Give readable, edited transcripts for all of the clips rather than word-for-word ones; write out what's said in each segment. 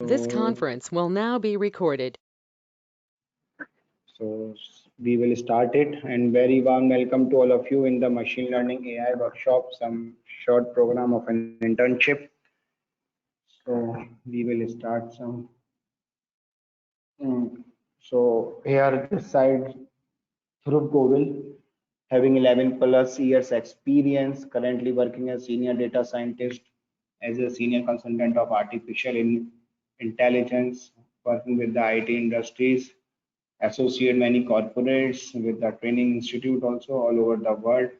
This So, conference will now be recorded. so we will start it and very warm welcome to all of you in the machine learning AI workshop, some short program of an internship. So we will start some. mm, So here this side, Dhruv Govil, having 11 plus years experience, currently working as senior data scientist, as a senior consultant of intelligence, working with the IT industries, associate many corporates with the training institute also all over the world.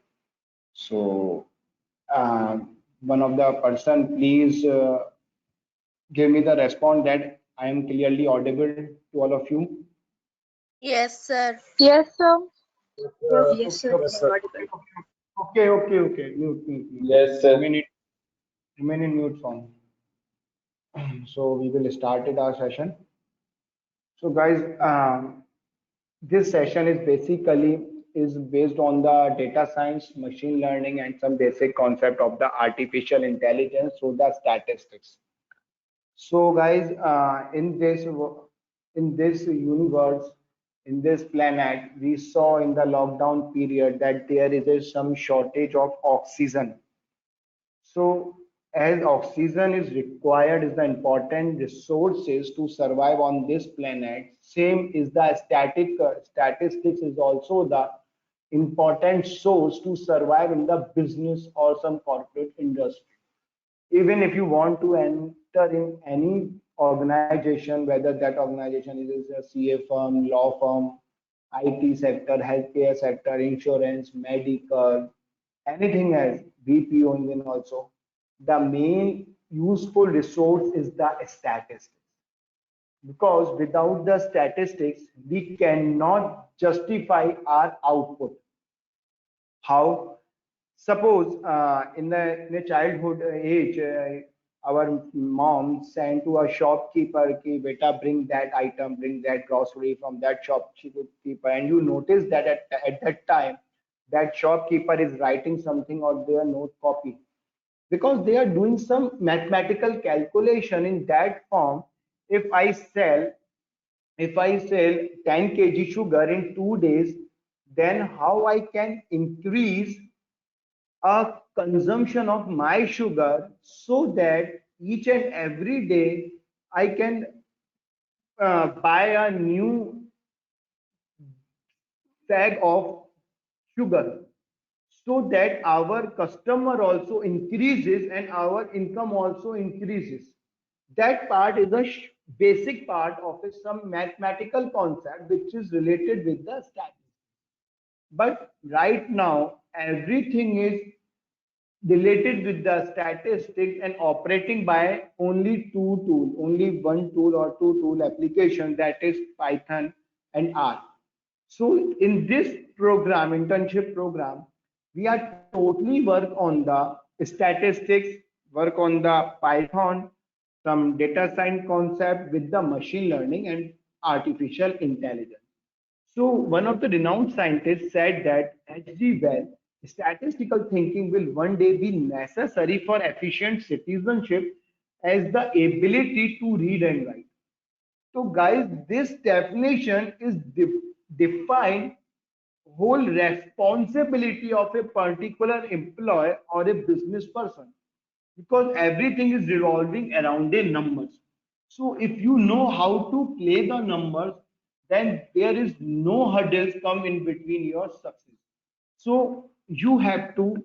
So one of the person, please give me the response that I am clearly audible to all of you. Yes, sir. Yes, sir. Yes, Okay, sir. okay, You are audible. okay. Mute. Yes, sir. Remain in mute form. So we will start it our session. So guys, this session is basically is based on the data science, machine learning, and some basic concept of the artificial intelligence through the statistics. So, guys, in this universe, in this planet, we saw in the lockdown period that there is some shortage of oxygen. So, as oxygen is required, is the important resources to survive on this planet. Same is the statistics is also the important source to survive in the business or some corporate industry. Even if you want to enter in any organization, whether that organization is a CA firm, law firm, IT sector, healthcare sector, insurance, medical, anything else, BPO even also, the main useful resource is the statistics. Because without the statistics, we cannot justify our output. How? Suppose in a childhood age, our mom sent to a shopkeeper, ki, beta, bring that item, bring that grocery from that shopkeeper, and you notice that at that time, that shopkeeper is writing something on their note copy because they are doing some mathematical calculation in that form. If I sell if I sell 10 kg sugar in 2 days, then how I can increase a consumption of my sugar so that each and every day I can buy a new bag of sugar so that our customer also increases and our income also increases. That part is a basic part of some mathematical concept which is related with the statistics. But right now, everything is related with the statistics and operating by only one tool or two tool application, that is Python and R. So in this program, internship program, we are totally work on the statistics, work on the Python, some data science concept with the machine learning and artificial intelligence. So one of the renowned scientists said that H.G. Wells, statistical thinking will one day be necessary for efficient citizenship as the ability to read and write. So guys, this definition is defined whole responsibility of a particular employee or a business person because everything is revolving around the numbers. So if you know how to play the numbers, then there is no hurdles come in between your success. So you have to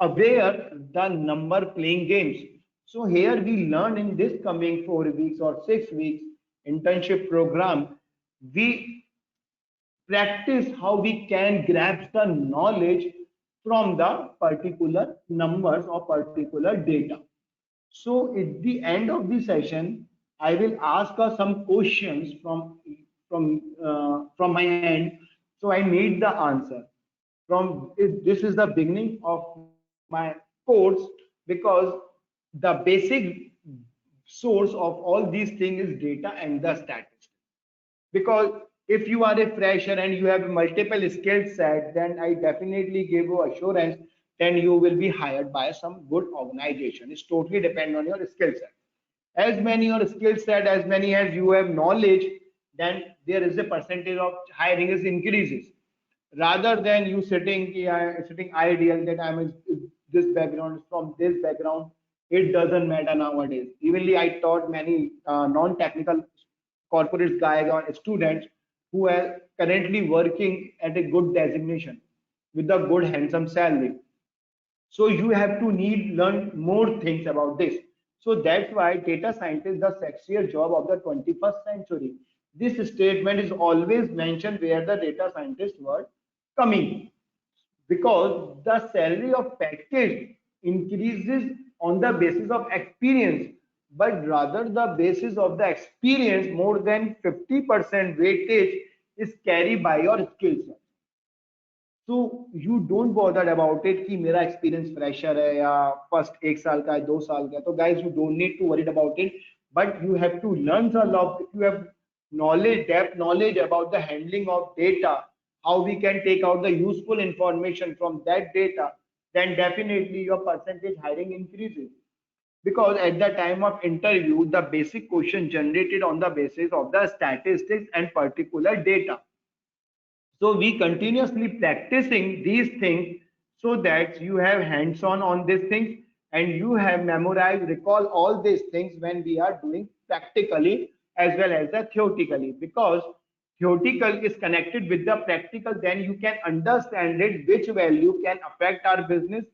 aware the number playing games. So here we learn in this coming 4 weeks or 6 weeks internship program, we practice how we can grasp the knowledge from the particular numbers or particular data. So at the end of the session, I will ask some questions from my end. So I need the answer. This is the beginning of my course because the basic source of all these things is data and the statistics. Because if you are a fresher and you have multiple skill set, then I definitely give you assurance then you will be hired by some good organization. It's totally depend on your skill set. As many your skill set, as many as you have knowledge, then there is a percentage of hiring is increases. Rather than you sitting ideal that I'm this background from this background, it doesn't matter nowadays. Evenly, I taught many non-technical corporate guys or students who are currently working at a good designation with a good handsome salary. So you have to need learn more things about this. So that's why data scientist is the sexier job of the 21st century. This statement is always mentioned where the data scientist word coming, because the salary of package increases on the basis of experience, but rather the basis of the experience more than 50% weightage is carried by your skill set. तो you don't bother about it कि मेरा experience fresher है या first 1 साल का है 2 साल का है, तो guys you don't need to worried about it, but you have to learn a lot. If you have knowledge, depth knowledge about the handling of data, how we can take out the useful information from that data, then definitely your percentage hiring increases. Because at the time of interview, the basic question generated on the basis of the statistics and particular data. So we continuously practicing these things so that you have hands on these things and you have memorized, recall all these things when we are doing practically as well as the theoretically. Because theoretical is connected with the practical, then you can understand it, which value can affect our business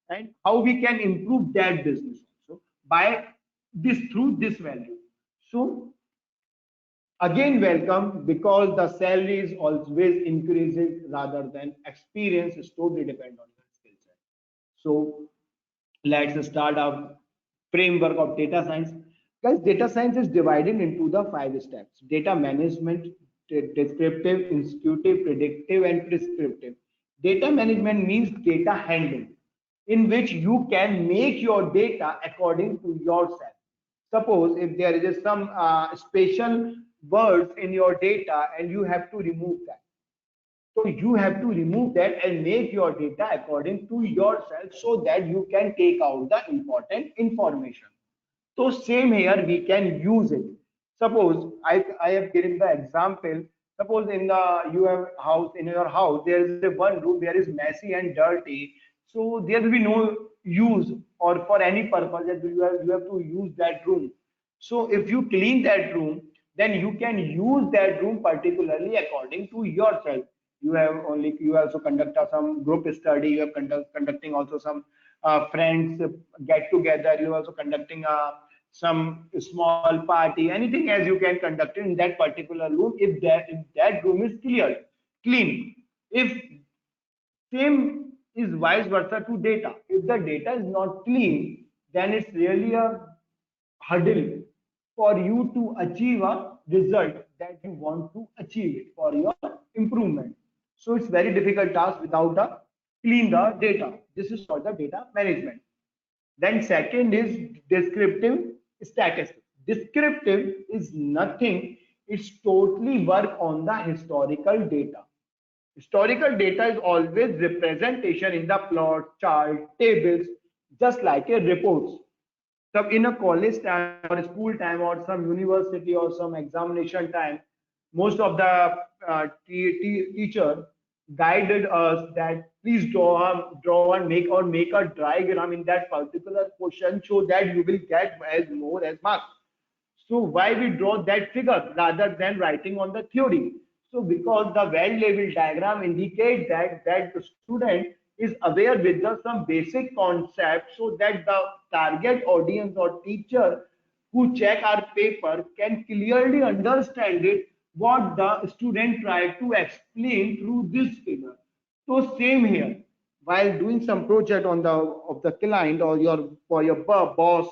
and how we can improve that business also by this through this value. So again, welcome, because the salary is always increases rather than experience is totally depend on your skill set. So let's start our framework of data science. Guys, data science is divided into the 5 steps: data management, descriptive, institutive, predictive, and prescriptive. Data management means data handling, in which you can make your data according to yourself. Suppose if there is some special words in your data and you have to remove that, so you have to remove that and make your data according to yourself so that you can take out the important information. So same here, we can use it. Suppose I have given the example. Suppose in the you have house in your house, there is a one room where is messy and dirty. So there will be no use or for any purpose that you have to use that room. So if you clean that room, then you can use that room particularly according to yourself. You also conduct some group study. You have conducting also some friends get together. You also conducting some small party, anything as you can conduct it in that particular room. If that room is clean. If same is vice versa to data. If the data is not clean, then it's really a hurdle for you to achieve a result that you want to achieve it for your improvement. So it's very difficult task without a clean the data. This is for the data management. Then second is descriptive statistics. Descriptive is nothing, it's totally work on the historical data. Historical data is always representation in the plot, chart, tables, just like a reports. So in a college time or school time or some university or some examination time, most of the teacher guided us that please draw and make a diagram in that particular question so that you will get as more as marks. So why we draw that figure rather than writing on the theory? So because the well-labeled diagram indicates that the student is aware with the some basic concepts so that the target audience or teacher who check our paper can clearly understand it what the student tried to explain through this figure. So same here, while doing some project on the of the client or your for your boss,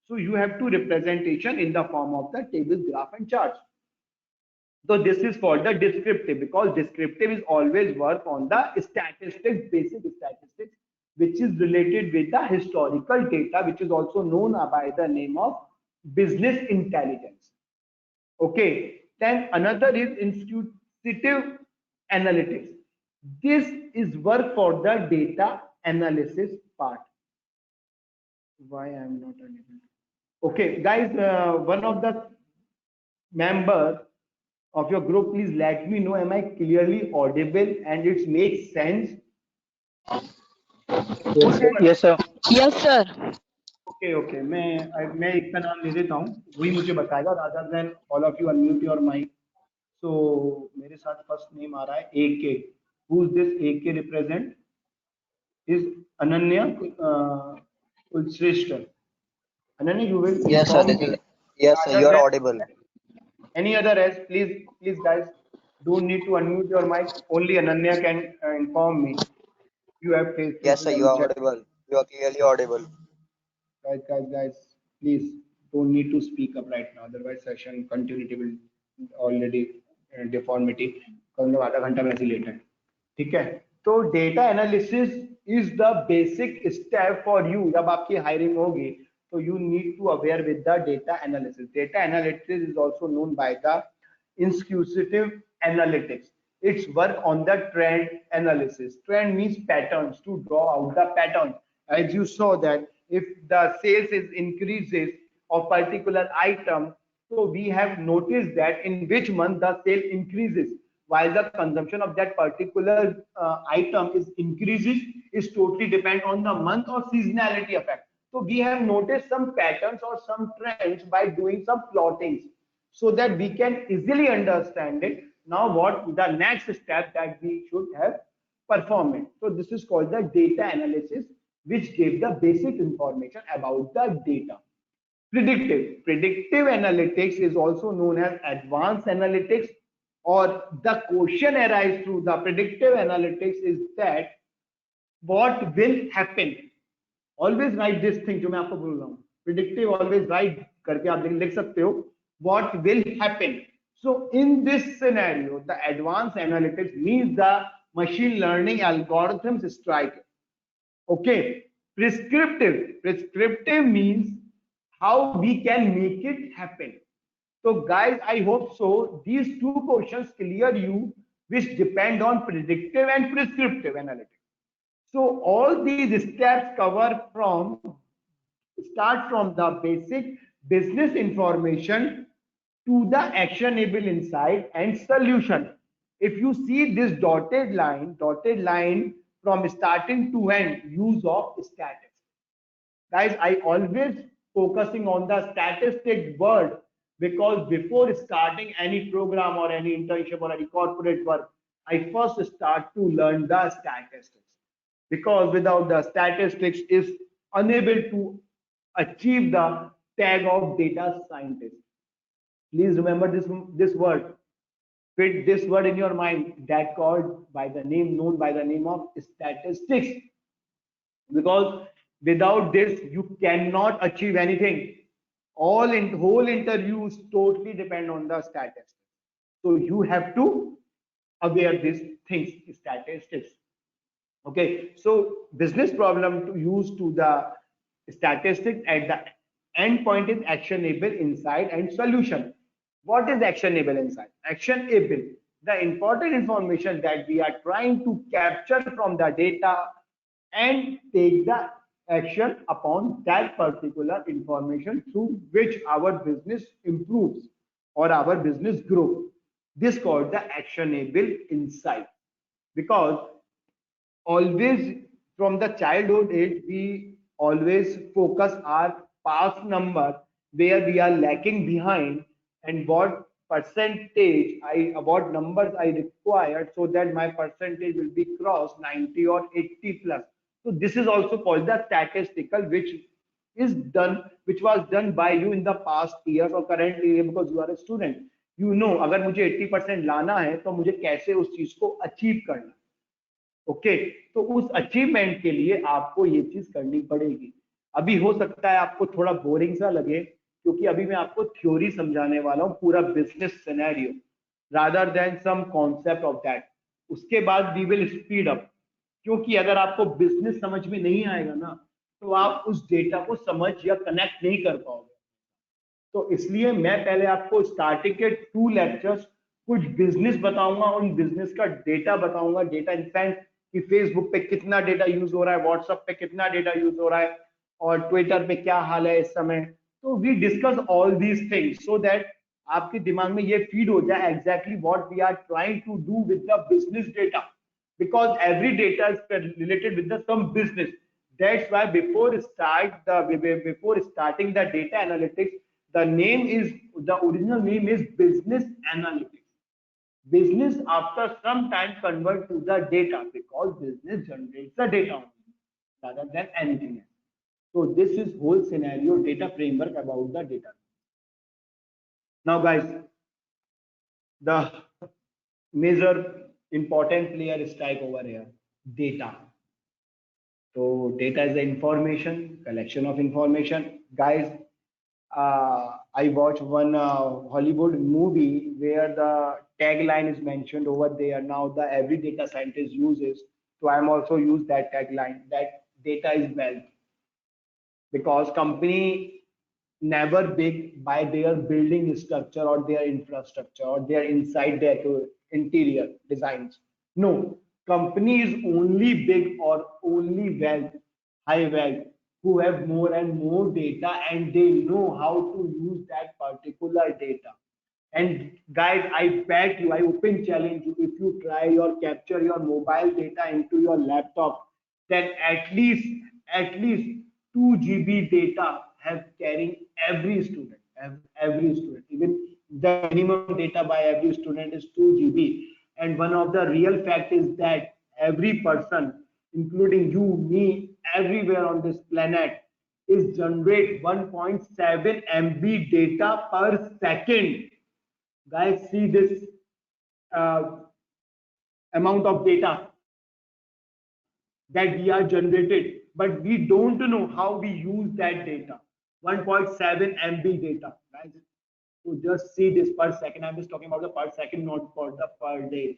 so you have to representation in the form of the tables, graph, and charts. So this is for the descriptive, because descriptive is always work on the statistics, basic statistics, which is related with the historical data, which is also known by the name of business intelligence. Okay. Then another is institutive analytics. This is work for the data analysis part. Why I am not unable to? Okay, guys, one of the member of your group, please let me know, am I clearly audible and it makes sense? Yes, sir. Yes, sir. Yes, sir. Okay मैं एक का नाम ले देता हूँ, वही मुझे बताएगा rather than all of you unmute your mic. So मेरे साथ फर्स्ट नेम आ रहा है ए के. हु इज दिस ए के represent? Is Ananya Kulshreshtha. Ananya, you will Yes, sir. inform This me. is, yes, sir. Rather You are than audible. any other as, please guys, don't need to unmute your mic. Only Ananya can inform me. You have faced Yes, sir. issues You on are chat. audible. You are clearly audible. Guys, please don't need to speak up right now. Otherwise, session continuity will already deformity. कल लोग आधा घंटा वैसे late है. ठीक है. तो data analysis is the basic step for you. जब आपकी हायरिंग होगी तो you need to aware with the data analysis. Data analytics is also known by the institutive analytics. It's work on the trend analysis. Trend means patterns, to draw out the pattern. As you saw that if the sales is increases of particular item, so we have noticed that in which month the sale increases, while the consumption of that particular item is increases is totally depend on the month or seasonality effect. So we have noticed some patterns or some trends by doing some plottings, so that we can easily understand it. Now what the next step that we should have performed. So this is called the data analysis, which gives the basic information about the data. Predictive analytics is also known as advanced analytics, or the question arise through the predictive analytics is that what will happen. Always write this thing जो मैं आपको बोल रहा हूँ. Predictive always write करके आप लिख सकते हो what will happen. So in this scenario, the advanced analytics means the machine learning algorithms strike. Okay. Prescriptive means how we can make it happen. So guys, I hope so these two questions clear you, which depend on predictive and prescriptive analytics. So all these steps cover from start from the basic business information to the actionable insight and solution. If you see this dotted line from starting to end, use of statistics. Guys, I always focusing on the statistic word, because before starting any program or any internship or any corporate work, I first start to learn the statistics, because without the statistics is unable to achieve the tag of data scientist. Please remember this word. Fit this word in your mind, that called by the name known by the name of statistics, because without this you cannot achieve anything. Whole interviews totally depend on the statistics. So you have to aware these things, statistics. Okay, so business problem to use to the statistics at the end point is actionable insight and solution. What is actionable insight? Actionable, the important information that we are trying to capture from the data and take the action upon that particular information, through which our business improves or our business grows. This called the actionable insight. Because always from the childhood age we always focus our past number where we are lacking behind, and what percentage what numbers I require so that my percentage will be cross 90 or 80 plus. So this is also called the statistical, which was done by you in the past years or currently, because you are a student. You know, अगर मुझे 80% लाना है तो मुझे कैसे उस चीज को अचीव करना. ओके, तो उस अचीवमेंट के लिए आपको ये चीज करनी पड़ेगी. अभी हो सकता है आपको थोड़ा बोरिंग सा लगे, क्योंकि अभी मैं आपको थ्योरी समझाने वाला हूँ, पूरा business scenario, rather than some concept of that. उसके बाद वी विल स्पीड अप, क्योंकि अगर आपको बिजनेस समझ में नहीं आएगा ना, तो आप उस डेटा को समझ या कनेक्ट नहीं कर पाओगे. तो इसलिए मैं पहले आपको स्टार्टिंग के 2 लेक्चर्स कुछ बिजनेस बताऊंगा, उन बिजनेस का डेटा बताऊंगा, डेटा इनफैक्ट कि फेसबुक पे कितना डेटा यूज हो रहा है, व्हाट्सएप पे कितना डेटा यूज हो रहा है, और ट्विटर पे क्या हाल है इस समय, तो we discuss all these things so that आपके दिमाग में ये फीड हो जाए exactly what we are trying to do with the business data, because every data is related with the some business. That's why before starting the data analytics, the name is the original name is business analytics. Business after some time convert to the data because business generates the data only, rather than anything else. So this is whole scenario data framework about the data. Now guys, the major important player strike over here, data. So data is the information, collection of information. Guys, I watched one Hollywood movie where the tagline is mentioned over there. Now the every data scientist uses. So I'm also use that tagline that data is wealth, because company never big by their building structure or their infrastructure or their inside their interior designs. No, company is only big or only wealth, high wealth, who have more and more data and they know how to use that particular data. And guys, I bet you, I open challenge you, if you try or capture your mobile data into your laptop, then at least 2 GB data have carrying every student, every student. Even the minimum data by every student is 2 GB. And one of the real fact is that every person, including you, me, everywhere on this planet, is generate 1.7 MB data per second. Guys, see this uh, amount of data that we are generated, but we don't know how we use that data. 1.7 MB data, guys. So just see this per second. I'm just talking about the per second, not for the per day.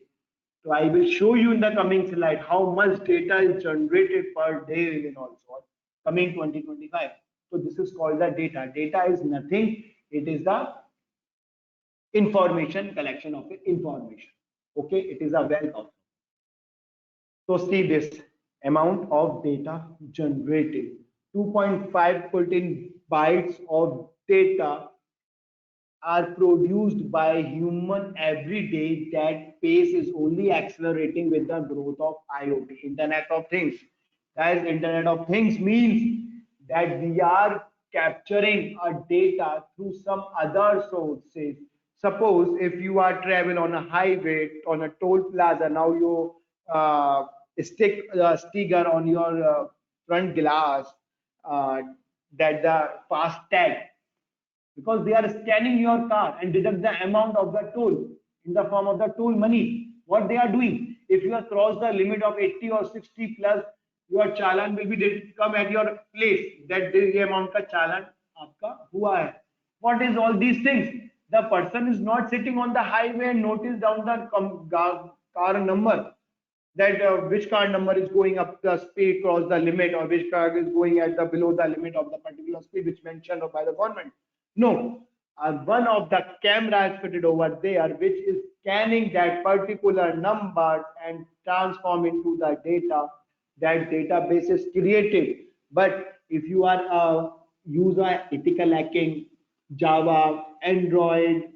So I will show you in the coming slide how much data is generated per day in also coming 2025. So this is called the data. Data is nothing. It is the information, collection of information. Okay, it is a wealth of. So see this amount of data generated. 2.5 bytes of data are produced by human every day. That pace is only accelerating with the growth of IoT, Internet of Things. Guys, Internet of Things means that we are capturing our data through some other sources. Suppose if you are traveling on a highway, on a toll plaza, now you uh, stick a sticker on your front glass, uh, that the fast tag, because they are scanning your car and deduct the amount of the toll in the form of the toll money. What they are doing, if you have crossed the limit of 80 or 60 plus, your challan will be come at your place, that this amount ka challan aapka hua hai. What is all these things? The person is not sitting on the highway and notice down the car number, that which car number is going up the speed cross the limit, or which car is going at the below the limit of the particular speed which mentioned by the government. No, one of the camera is fitted over there which is scanning that particular number and transform into the data. That database is created. But if you are a user ethical hacking, Java, Android,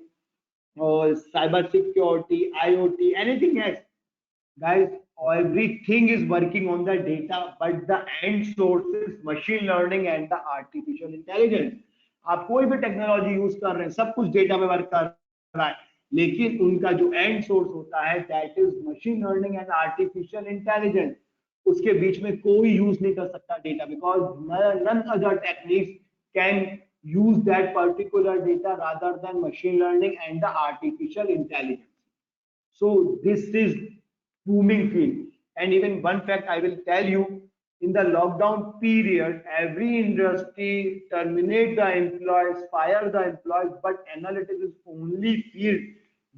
or cyber security, IoT, anything else, guys, everything is working on the data, but the end source is machine learning and the artificial intelligence. आप कोई भी technology use कर रहे हैं, सब कुछ data पे work कर रहा है, लेकिन उनका जो एंड सोर्स होता है that is machine learning and artificial intelligence. उसके बीच में कोई यूज नहीं कर सकता data, because none other techniques can use that particular data rather than machine learning and the artificial intelligence. So this is booming field. And even one fact I will tell you, in the lockdown period, every industry terminate the employees, fire the employees, but analytics is only field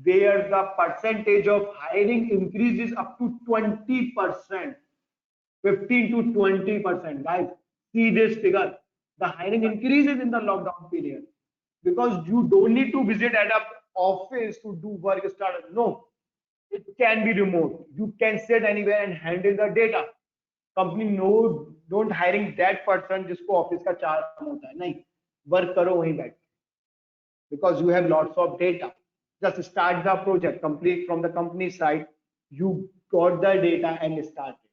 where the percentage of hiring increases up to 20%, 15 to 20%. Guys, see this figure. The hiring increases in the lockdown period because you don't need to visit at a office to do work started. No, it can be remote. You can sit anywhere and handle the data. Company no don't hiring that person जिसको office का charge होता है, नहीं. Work करो वहीं बैठ के, because you have lots of data. Just start the project complete from the company side. You got the data and start it.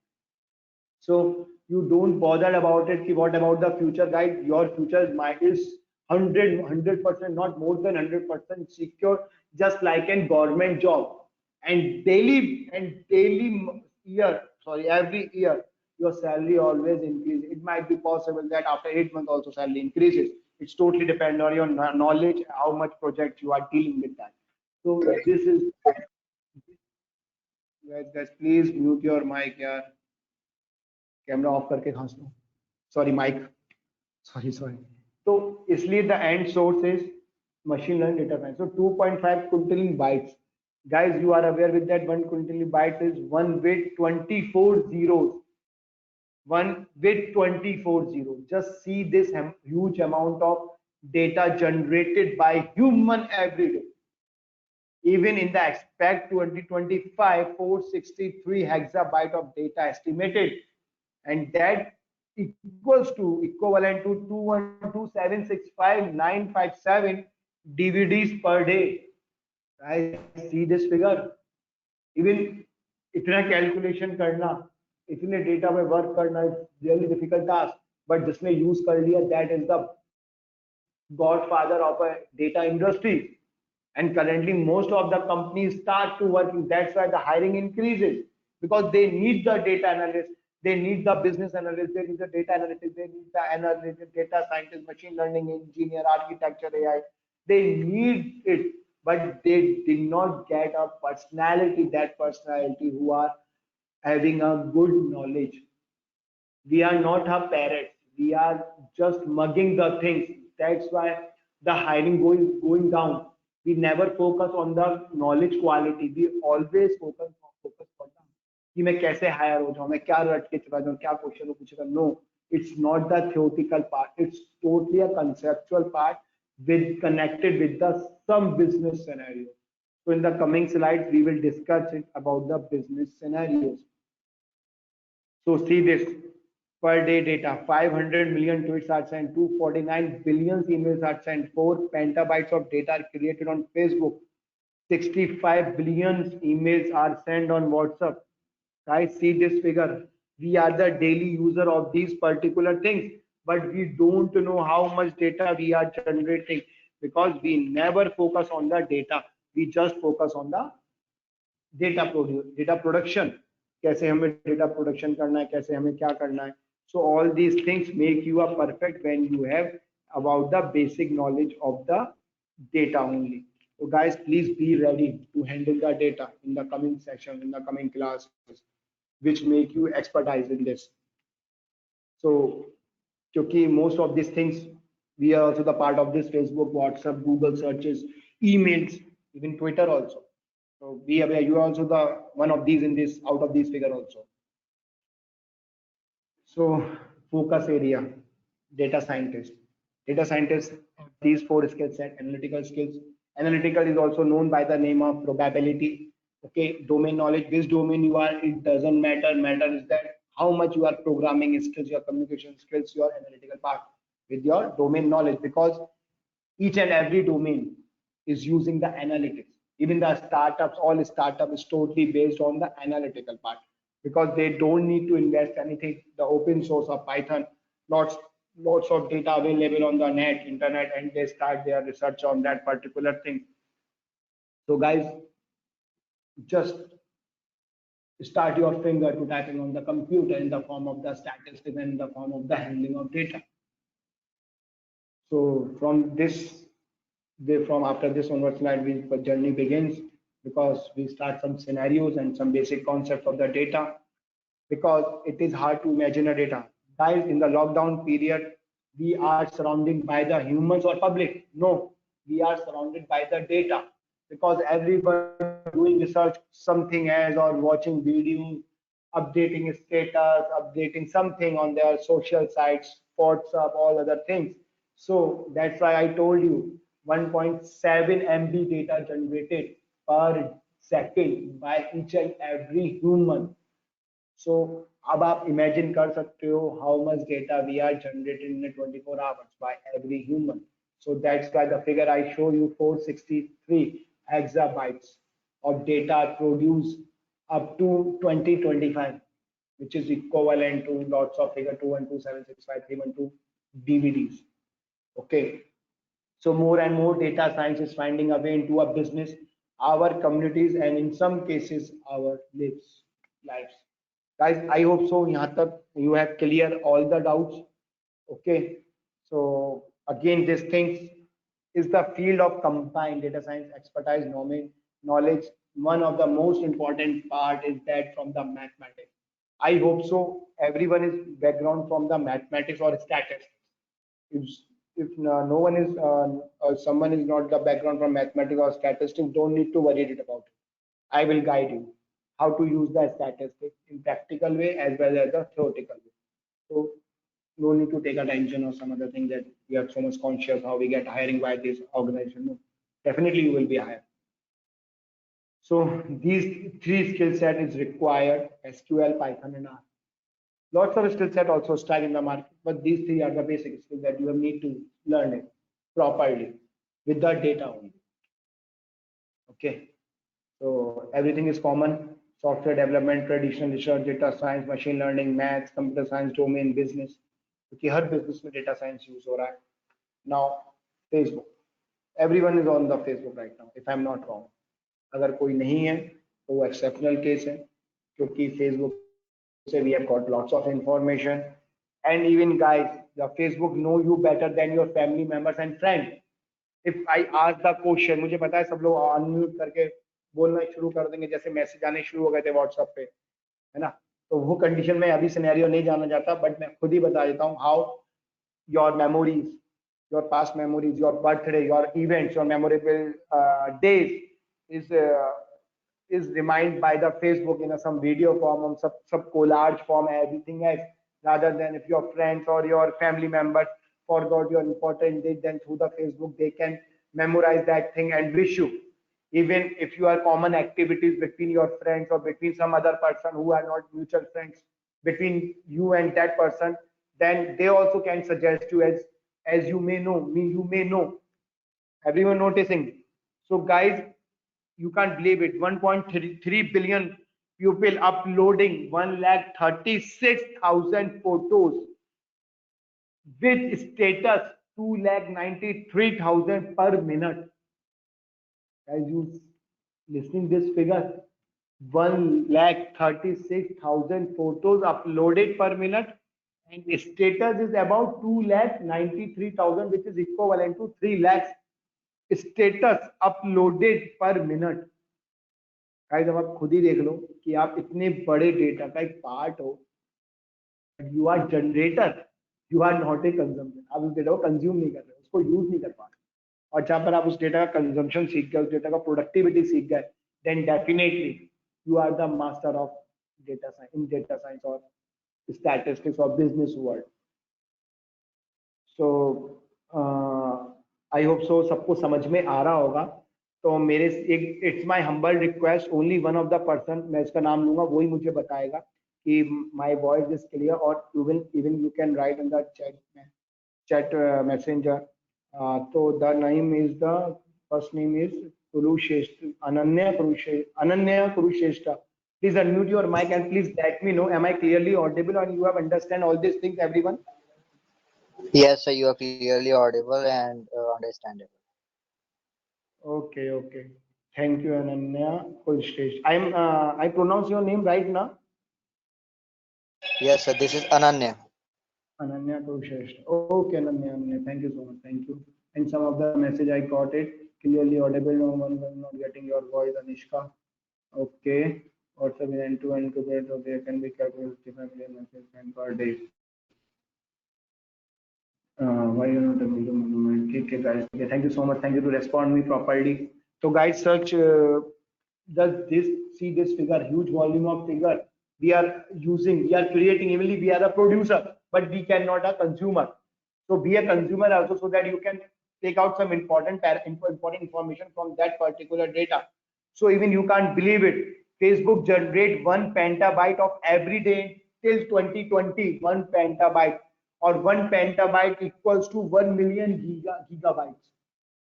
So you don't bother about it. What about the future, guys? Your future is 100%, not more than 100% secure, just like a government job. And every year, your salary always increases. It might be possible that after 8 months also salary increases. It's totally depend on your knowledge, how much project you are dealing with that. So this is, guys, please mute your mic, yeah. Camera off करके खांस लो, sorry mic, sorry तो इसलिए the end source is machine learning data science. So 2.5 quintillion bytes, guys, you are aware with that 1 quintillion bytes is 1 with 24 zeros, 1 with 24 zeros. Just see this huge amount of data generated by human every day. Even in the expect 2025, 463 hexabyte of data estimated, and that equivalent to 212765957 DVDs per day. I see this figure. Even इतना calculation करना, इतने data में work करना is really difficult task, but जिसने use कर लिया that is the godfather of a data industry. And currently most of the companies start to work. That's why the hiring increases, because they need the data analyst, they need the business analyst, they need the data analytics, they need the analytics, data scientist, machine learning engineer, architecture, AI. They need it, but they did not get a personality, that personality who are having a good knowledge. We are not a parrot, we are just mugging the things. That's why the hiring going down. We never focus on the knowledge quality, we always focus on the कि मैं कैसे higher हो जाऊं, मैं क्या रट के चला जाऊं, क्या क्वेश्चन पूछेगा. No, it's not the theoretical part, it's totally a conceptual part with connected with the some business scenario. So in the coming slides we will discuss it about the business scenarios. So see this, per day data, 500 million tweets are sent, 249 billion emails are sent, 4 petabytes of data are created on Facebook, 65 billion emails are sent on WhatsApp. Guys, see this figure. We are the daily user of these particular things, but we don't know how much data we are generating, because we never focus on the data. We just focus on the data production. कैसे हमें data production करना है, कैसे हमें क्या करना है. So all these things make you a perfect when you have about the basic knowledge of the data only. So guys, please be ready to handle the data in the coming session, in the coming classes, which make you expertise in this. So क्योंकि most of these things we are also the part of this, Facebook, WhatsApp, Google searches, emails, even Twitter also. So you are also the one of these in this, out of these figure also. So focus area, data scientist. Data scientists have these 4 skill set: analytical skills. Analytical is also known by the name of probability. Okay, domain knowledge, which domain you are, it doesn't matter. Matter is that how much you are programming skills, your communication skills, your analytical part with your domain knowledge, because each and every domain is using the analytics. Even the startups, all startup is totally based on the analytical part, because they don't need to invest anything. The open source of Python, lots of data available on the internet, and they start their research on that particular thing. So guys, just start your finger to typing on the computer in the form of the statistics and in the form of the handling of data. So from after this onward slide, the journey begins, because we start some scenarios and some basic concepts of the data, because it is hard to imagine a data. Guys, in the lockdown period, we are surrounded by the humans or public. No, we are surrounded by the data, because everyone doing research something else, or watching videos, updating status, updating something on their social sites, WhatsApp, all other things. So that's why I told you 1.7 MB data generated per second by each and every human. So अब आप imagine कर सकते हो how much data we are generating in 24 hours by every human. So that's why the figure I show you, 463 exabytes of data produced up to 2025, which is equivalent to lots of figure 212765312 DVDs. Okay, so more and more data science is finding a way into a business, our communities, and in some cases, our lives. Guys, I hope so. यहाँ तक you have clear all the doubts. Okay. So again, these things is the field of combined data science expertise, knowledge. One of the most important part is that from the mathematics. I hope so. Everyone is background from the mathematics or statistics. If no one is someone is not the background from mathematics or statistics, don't need to worry it about it. I will guide you how to use the statistics in practical way as well as the theoretical way. So no need to take attention or some other thing that we are so much conscious how we get hiring by this organization. No, definitely you will be hired. So these three skill set is required: SQL, Python, and R. Lots of skill set also stack in the market, but these three are the basic skills that you need to learn it properly with the data only. Okay, so everything is common: software development, traditional research, data science, machine learning, maths, computer science, domain, business. क्योंकि हर business में data science use हो रहा है. Now Facebook, everyone is on the Facebook right now, if I'm not wrong. अगर कोई नहीं है तो वो exceptional case है, क्योंकि Facebook say we have got lots of information, and even guys, the Facebook know you better than your family members and friends. If I ask the question, मुझे पता है सब लोग अनम्यूट करके बोलना शुरू कर देंगे जैसे मैसेज आने शुरू हो गए थे व्हाट्सएप पे, है ना. तो वो कंडीशन में अभी सिनेरियो नहीं जाना चाहता, बट मैं खुद ही बता देता हूँ how your memories, your past memories, your birthday, your events, your memorable days is reminded by the Facebook in some video form, some collage form, everything else, rather than if your friends or your family members forgot your important date, then through the Facebook they can memorize that thing and wish you. Even if you are common activities between your friends or between some other person who are not mutual friends between you and that person, then they also can suggest you as you may know me, you may know, everyone noticing. So guys, you can't believe it, 1.3 billion people uploading 1,36,000 photos with status 2,93,000 per minute. Guys, you listening this figure, 1,36,000 photos uploaded per minute, and status is about 2,93,000, which is equivalent to 3 lakhs status uploaded per minute. Guys अब आप खुद ही देख लो कि आप इतने बड़े data का एक पार्ट हो, you are generator, you are not a consumption. आप उस डेटा को कंज्यूम नहीं कर रहे, उसको यूज नहीं कर पा रहे, और जहां पर आप उस डेटा का कंजम्पशन सीख गए, उस डेटा का प्रोडक्टिविटी सीख गए, then definitely you are the master of data science, in data science और स्टैटिस्टिक्स और business world. So I hope so सबको समझ में आ रहा होगा. तो मेरे एक it's my humble request, only one of the person, मैं इसका नाम लूंगा, वही मुझे बताएगा कि माय वॉइस इज क्लियर, और even you can write in the chat messenger. तो the name is the first name is Kurushreshtha, Ananya Kurushreshtha. Please unmute your mic and please let me know, am I clearly audible and you have understand all these things, everyone? Yes, sir, you are clearly audible and understandable. Okay, okay. Thank you, Ananya Kulshresh. I pronounce your name right now? Yes, sir, this is Ananya. Ananya Kulshresh. Okay, Ananya. Thank you so much. Thank you. And some of the message I got it clearly audible. No one not getting your voice, Anishka. Okay. WhatsApp is end-to-end together, so there can be calculated different messages and per day. Why you not able to movement? Okay, guys. Okay, thank you so much. Thank you to respond me properly. So, guys, search. Does this see this figure? Huge volume of figure. We are using. We are creating. Even we are a producer, but we cannot a consumer. So, be a consumer also, so that you can take out some important information from that particular data. So, even you can't believe it. Facebook generate 1 petabyte of every day till 2020, 1 petabyte, or 1 petabyte equals to 1 million gigabytes.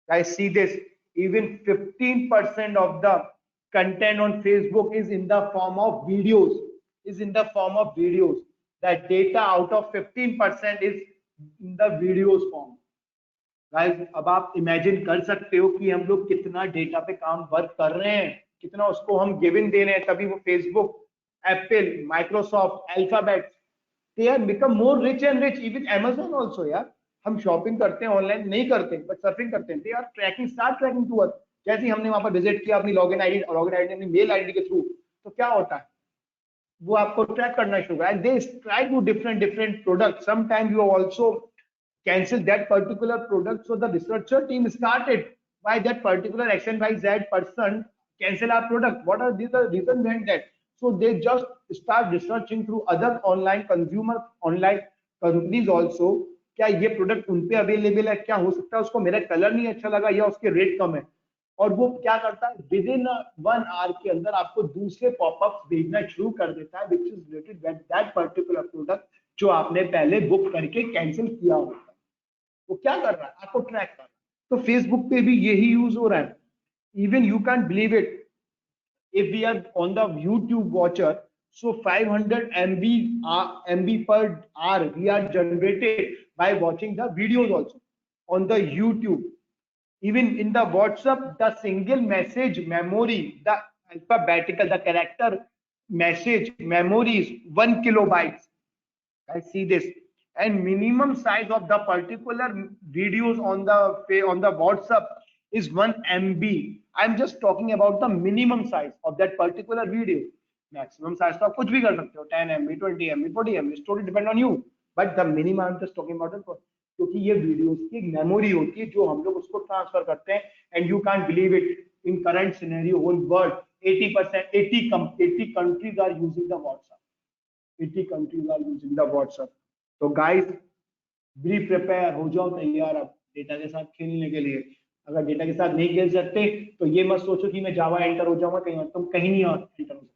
Guys, see this. Even 15% of the content on Facebook is in the form of videos. Is in the form of videos. That data out of 15% is in the videos form. Guys अब आप imagine कर सकते हो कि हम लोग कितना data पे काम वर्क कर रहे हैं, कितना उसको हम गिवन दे रहे हैं, तभी वो Facebook, Apple, Microsoft, Alphabet, they are become more rich and rich. Even Amazon also यार, हम शॉपिंग करते हैं ऑनलाइन, नहीं करते बट सर्फिंग करते हैं, they are tracking, start tracking to us. जैसे ही हमने वहां पर विजिट किया अपनी लॉगिन आईडी अपनी मेल आईडी के थ्रू, तो क्या होता है, वो आपको ट्रैक करना शुरू करा. They try to different product. Sometime you also cancel that particular product. So the researcher team started why that particular X and Y Z person cancel our product. What are the reason behind that? So they just start researching through other online consumer online companies also. क्या ये product उन पे available है, क्या हो सकता है उसको मेरा कलर नहीं अच्छा लगा या उसके रेट कम है, और वो क्या करता है विद इन 1 आवर के अंदर आपको दूसरे पॉपअप्स भेजना शुरू कर देता है which is related with that particular product जो आपने पहले बुक करके कैंसिल किया होता है. वो क्या कर रहा है, आपको ट्रैक कर रहा है. तो फेसबुक पे भी यही यूज हो रहा है. Even you can believe it, if we are on the YouTube watcher, so 500 MB per hour we are generated by watching the videos also on the YouTube. Even in the WhatsApp, the single message memory, the alphabetical, the character message memory is 1 kilobytes. I see this. And minimum size of the particular videos on the WhatsApp is 1 MB. I'm just talking about the minimum size of that particular video. Maximum size तो आप कुछ भी कर सकते हो, 10 MB, 20 MB, 40 MB, it's totally depend on you. But the minimum I'm just talking about it, क्योंकि ये videos की एक memory होती है जो हम लोग उसको transfer करते हैं. And you can't believe it, in current scenario whole world 80%, 80 countries are using the WhatsApp. 80 countries are using the WhatsApp. तो गाइस बी प्रिपेयर, हो जाओ तैयार अब डेटा के साथ खेलने के लिए. अगर डेटा के साथ नहीं खेल सकते तो ये मत सोचो कि मैं जावा एंटर हो जाऊंगा कहीं और, तुम कहीं नहीं एंटर हो सकते,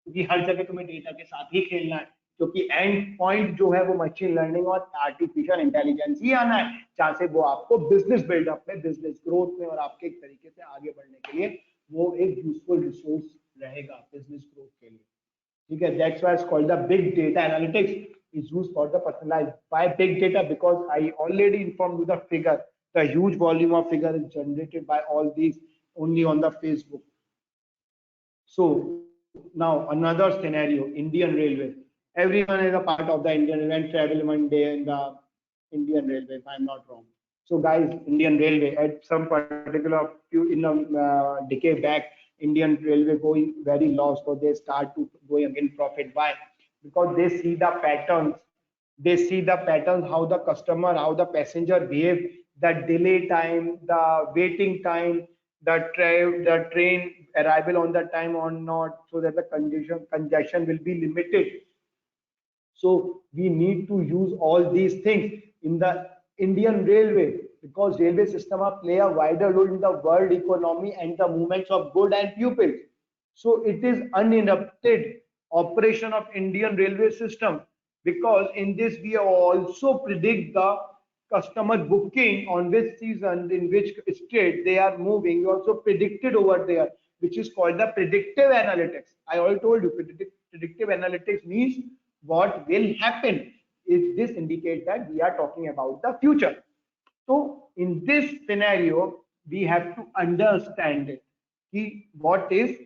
क्योंकि हर जगह तुम्हें डेटा के साथ ही खेलना है. क्योंकि एंड पॉइंट जो है वो मशीन लर्निंग और आर्टिफिशियल इंटेलिजेंस ही आना है, जहां से वो आपको बिजनेस बिल्डअप में, बिजनेस ग्रोथ में और आपके एक तरीके से आगे बढ़ने के लिए वो एक यूजफुल रिसोर्स रहेगा बिजनेस ग्रोथ के लिए. ठीक है, that's why it's called the big data analytics is used for the personalized by big data, because I already informed you the figure. The huge volume of figure is generated by all these only on the Facebook. So now another scenario, Indian Railway. Everyone is a part of the Indian Railway and travel one day in the Indian Railway, if I'm not wrong. So guys, Indian Railway at some particular few in a decade back, Indian Railway going very low, so they start to go again profit. Why? Because they see the patterns, how the customer, how the passenger behave, the delay time, the waiting time, the train arrival on the time or not, so that the congestion will be limited. So we need to use all these things in the Indian Railway, because railway system play a wider role in the world economy and the movements of goods and people. So it is uninterrupted operation of Indian railway system, because in this we also predict the customer booking on which season, in which state they are moving. We also predicted over there, which is called the predictive analytics. I already told you, predictive analytics means what will happen. This indicates that we are talking about the future. So in this scenario, we have to understand it, what is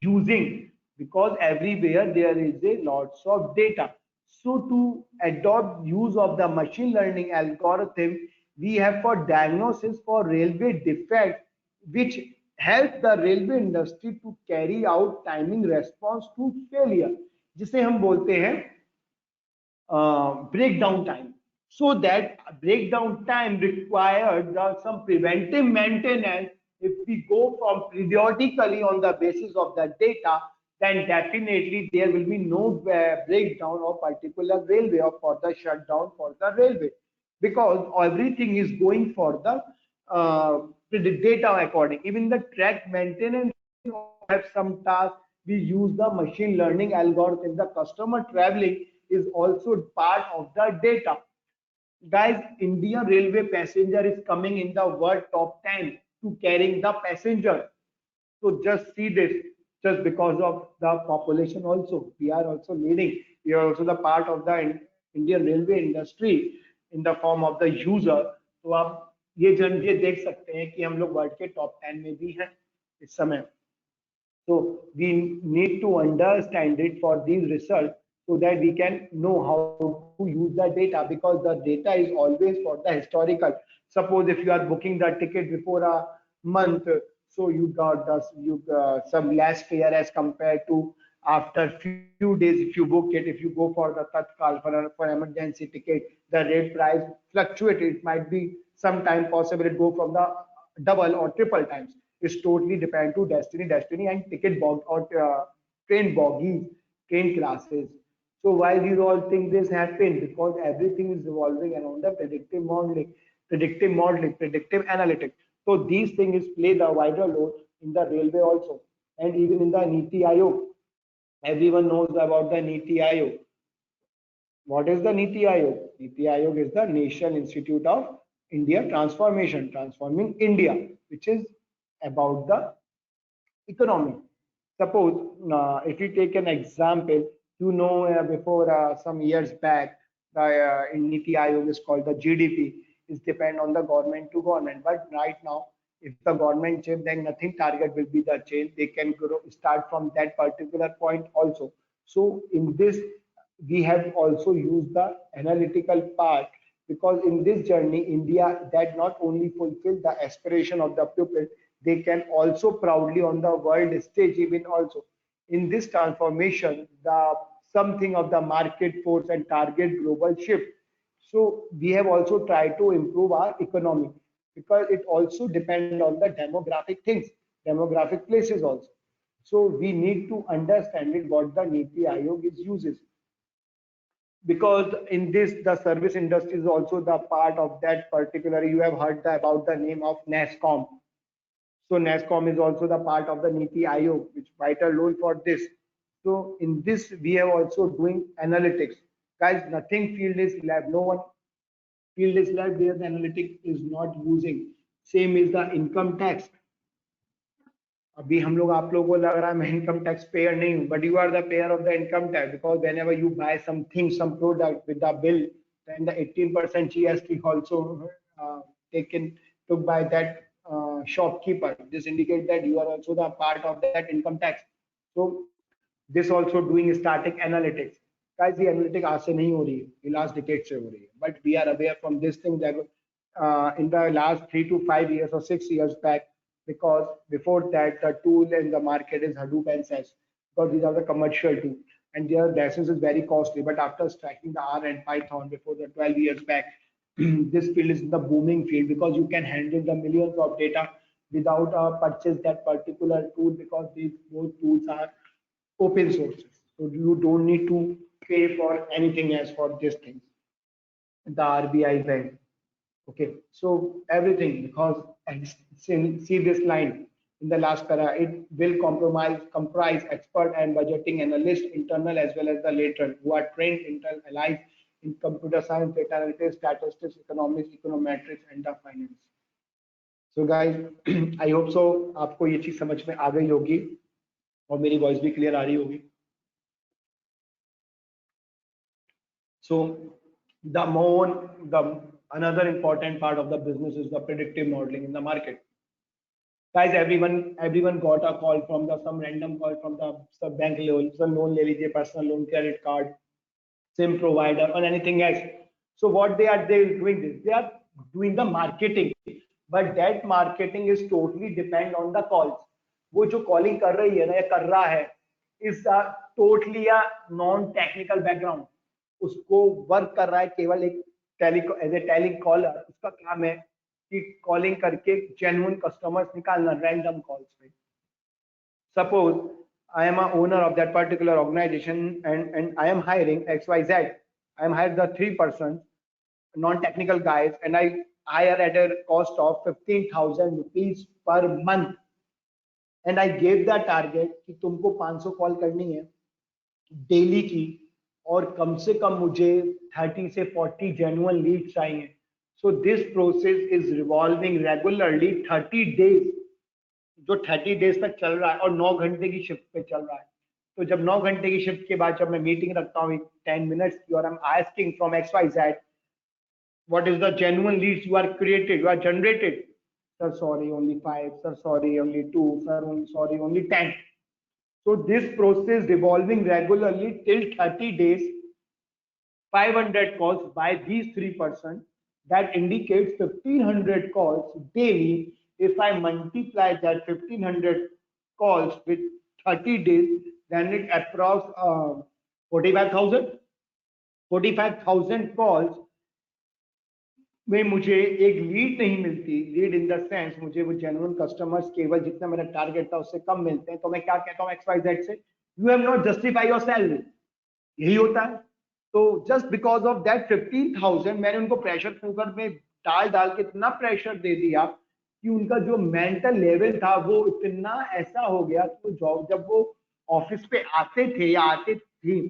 using, because everywhere there is a lots of data. So to adopt use of the machine learning algorithm, we have for diagnosis for railway defect, which help the railway industry to carry out timing response to failure, जिसे हम बोलते हैं breakdown time. So that breakdown time required some preventive maintenance. If we go from periodically on the basis of the data, then definitely there will be no breakdown of particular railway or for the shutdown for the railway, because everything is going for the data according. Even the track maintenance have some tasks we use the machine learning algorithm. The customer traveling is also part of the data. Guys, Indian Railway passenger is coming in the world top 10 to carrying the passenger. So just see this, just because of the population also, we are also leading. We are also the part of the Indian railway industry in the form of the user. तो आप ये देख सकते हैं कि हम लोग world के टॉप 10 में भी हैं इस समय. So we need to understand it for these results so that we can know how to use the data, because the data is always for the historical. Suppose if you are booking the ticket before a month, so you got some less fare as compared to after few days. If you book it, if you go for the Tatkal for emergency ticket, the rate price fluctuate. It might be sometime possible it go from the double or triple times. It's totally depend to destiny and ticket bog or train bogies, train classes. So why these all things this happen? Because everything is revolving around the predictive analytics. So these things play the wider role in the railway also, and even in the Niti Aayog. Everyone knows about the Niti Aayog. What is the Niti Aayog? Niti Aayog is the National Institute of India Transformation, transforming India, which is about the economy. Suppose if you take an example, before some years back, the in Niti Aayog is called the GDP, is depend on the government to government. But right now, if the government change, then nothing target will be the change. They can start from that particular point also. So in this, we have also used the analytical part, because in this journey, India that not only fulfill the aspiration of the pupil, they can also proudly on the world stage even also. In this transformation, the something of the market force and target global shift. So we have also tried to improve our economy, because it also depends on the demographic things, demographic places also. So we need to understand it what the Niti Aayog is uses, because in this the service industry is also the part of that particular. You have heard about the name of NASSCOM. So NASSCOM is also the part of the Niti Aayog, which vital role for this. So in this we have also doing analytics. Guys, nothing field is lab. No one field is lab where the analytics is not using. Same is the income tax. अभी हम लोग आप लोगों को लग रहा है मैं इनकम टैक्स पेयर नहीं हूँ, but you are the payer of the income tax, because whenever you buy something some product with the bill, then the 18% GST also taken took by that shopkeeper. This indicates that you are also the part of that income tax. So this also doing static analytics. Guys, the analytic आज से नहीं हो रही है, ये last decade से हो रही है, but we are aware from this thing that in the last 3 to 5 years or 6 years back, because before that the tool in the market is Hadoop and SAS, because these are the commercial tools and their license is very costly. But after striking the R and Python before the 12 years back, this field is the booming field, because you can handle the millions of data without purchase that particular tool, because these both tools are open sources. So you don't need to pay for anything as for these things. The RBI bank. Okay, so everything, because and see this line in the last para, it will comprise expert and budgeting analyst, internal as well as the lateral, who are trained internal allied in computer science, data analytics, statistics, economics, econometrics, and the finance. So guys, I hope so आपको ये चीज समझ में आ गई होगी और मेरी voice भी क्लियर आ रही होगी. So the another important part of the business is the predictive modeling in the market. Guys, everyone got a call from the some random call from the some bank level, some loan ले लीजिए, personal loan, credit card, SIM provider, or anything else. So what they doing this, they are doing the marketing, but that marketing is totally depend on the calls. वो जो calling कर रही है ना या कर रहा है is totally a non technical background. उसको वर्क कर रहा है केवल एक एज ए टेली कॉलर. उसका काम है कि कॉलिंग करके जेन्युइन कस्टमर्स निकालना रैंडम कॉल्स पे. Suppose I am a owner of that particular organization and I am hiring XYZ. I am hired the 3 persons, non-technical guys, and I hire at a cost of 15,000 rupees per month. And I gave the target कि तुमको 500 call करनी है daily की, और कम से कम मुझे 30 से 40 genuine lead चाहिए. So this process is revolving regularly 30 days, जो 30 डेज तक चल रहा है, और 9 घंटे की शिफ्ट पे चल रहा है. तो जब 9 घंटे की शिफ्ट के बाद जब मैं मीटिंग रखता हूँ 10 मिनट्स की, और I am asking from XYZ what is the genuine leads you are created, you are generated. Sir, sorry, only 5. Sir, sorry, only 2. Sir, sorry, only 10. So this process revolving regularly till 30 days, 500 calls by these 3%, that indicates 1500 calls daily. If I multiply that 1500 calls with 30 days, then it approx 45,000. 45,000 calls में मुझे एक lead नहीं मिलती. Lead in the sense मुझे वो genuine customers केवल जितना मेरा टारगेट था उससे कम मिलते हैं. तो मैं क्या कहता हूँ XYZ से, you have not justify your salary. यही होता है. तो जस्ट बिकॉज ऑफ दैट 15,000 मैंने उनको प्रेशर कुकर में डाल डाल के इतना प्रेशर दे दिया कि उनका जो मेंटल लेवल था वो इतना ऐसा हो गया कि जब वो ऑफिस पे आते थे या आते थी,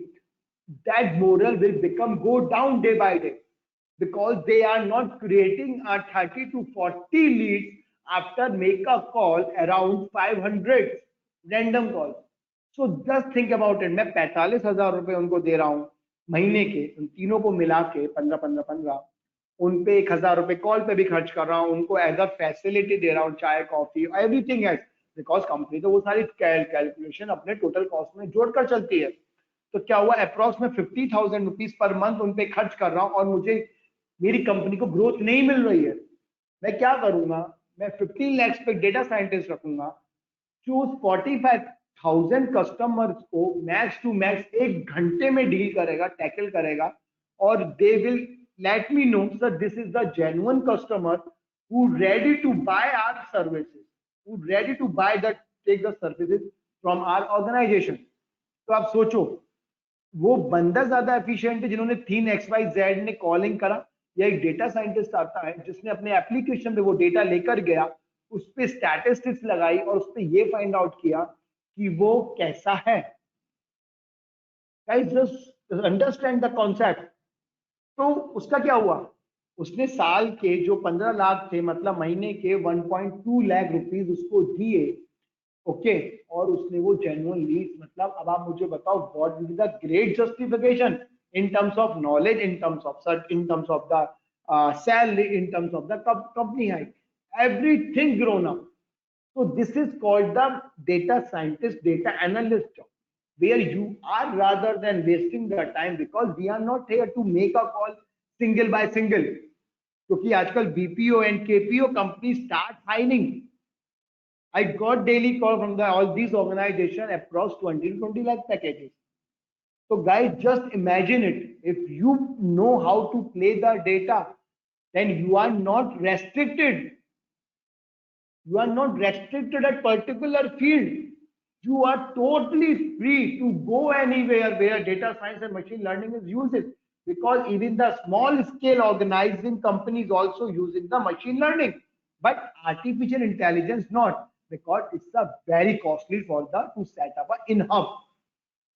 that moral will become go down day by day, because they are not creating a 30 to 40 leads after make a call around 500 random calls. So just think about it. मैं 45,000 रुपए उनको दे रहा हूँ महीने के, उन तीनों को मिला के 15, उन पे 1,000 रुपए कॉल पे भी खर्च कर रहा हूँ, उनको एज अ फैसिलिटी दे रहा हूँ, चाय coffee everything else, because company तो वो सारी कैलकुलेशन अपने टोटल कॉस्ट में जोड़कर चलती है. तो क्या हुआ, अप्रॉक्स में 50,000 रुपीज पर मंथ उन पे खर्च कर रहा हूँ, और मुझे मेरी कंपनी को ग्रोथ नहीं मिल रही है. मैं क्या करूंगा, मैं 15 लाख पे डेटा साइंटिस्ट रखूंगा जो 45,000 कस्टमर्स को मैक्स टू मैक्स 1 घंटे में डील करेगा, टैकल करेगा, और they will let me know sir this is the genuine customer who ready to buy our services, who ready to buy that take the services from our organization. तो आप सोचो, वो बंदा ज्यादा एफिशिएंट है जिन्होंने 3XYZ ने कॉलिंग करा, या एक डेटा साइंटिस्ट आता है जिसने अपने एप्लीकेशन पे वो डेटा लेकर गया, उस पे स्टैटिस्टिक्स लगाई और उस पे ये फाइंड आउट किया कि वो कैसा है. Guys just understand the concept. तो उसका क्या हुआ, उसने साल के जो 15 लाख थे, मतलब महीने के 1.2 लाख रुपीस उसको दिए. ओके, और उसने वो जेन्युइन लीड, मतलब अब आप मुझे बताओ what is the great justification in terms of knowledge, in terms of search, in terms of the salary, in terms of the company hike, everything grown up. So this is called the data scientist, data analyst job, where you are, rather than wasting the time, because we are not here to make a call single by single, क्योंकि आजकल BPO and KPO companies start hiring. I got daily call from all these organizations across 20 to 20 lakh packages. So guys, just imagine it. If you know how to play the data, then you are not restricted. You are not restricted at particular field. You are totally free to go anywhere where data science and machine learning is used. Because even the small scale organizing companies also using the machine learning, but artificial intelligence not, because it's a very costly for the to set up a in-hub.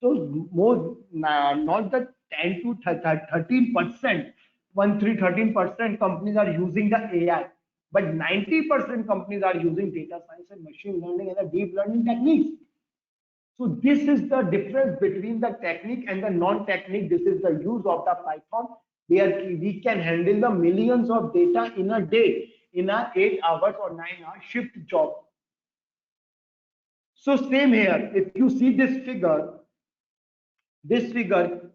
So more not the 10 to 13%, 13% companies are using the AI, but 90% companies are using data science and machine learning and the deep learning techniques. So this is the difference between the technique and the non-technique. This is the use of the Python, where we can handle the millions of data in a day, in a 8 hours or 9 hour shift job. So same here, if you see this figure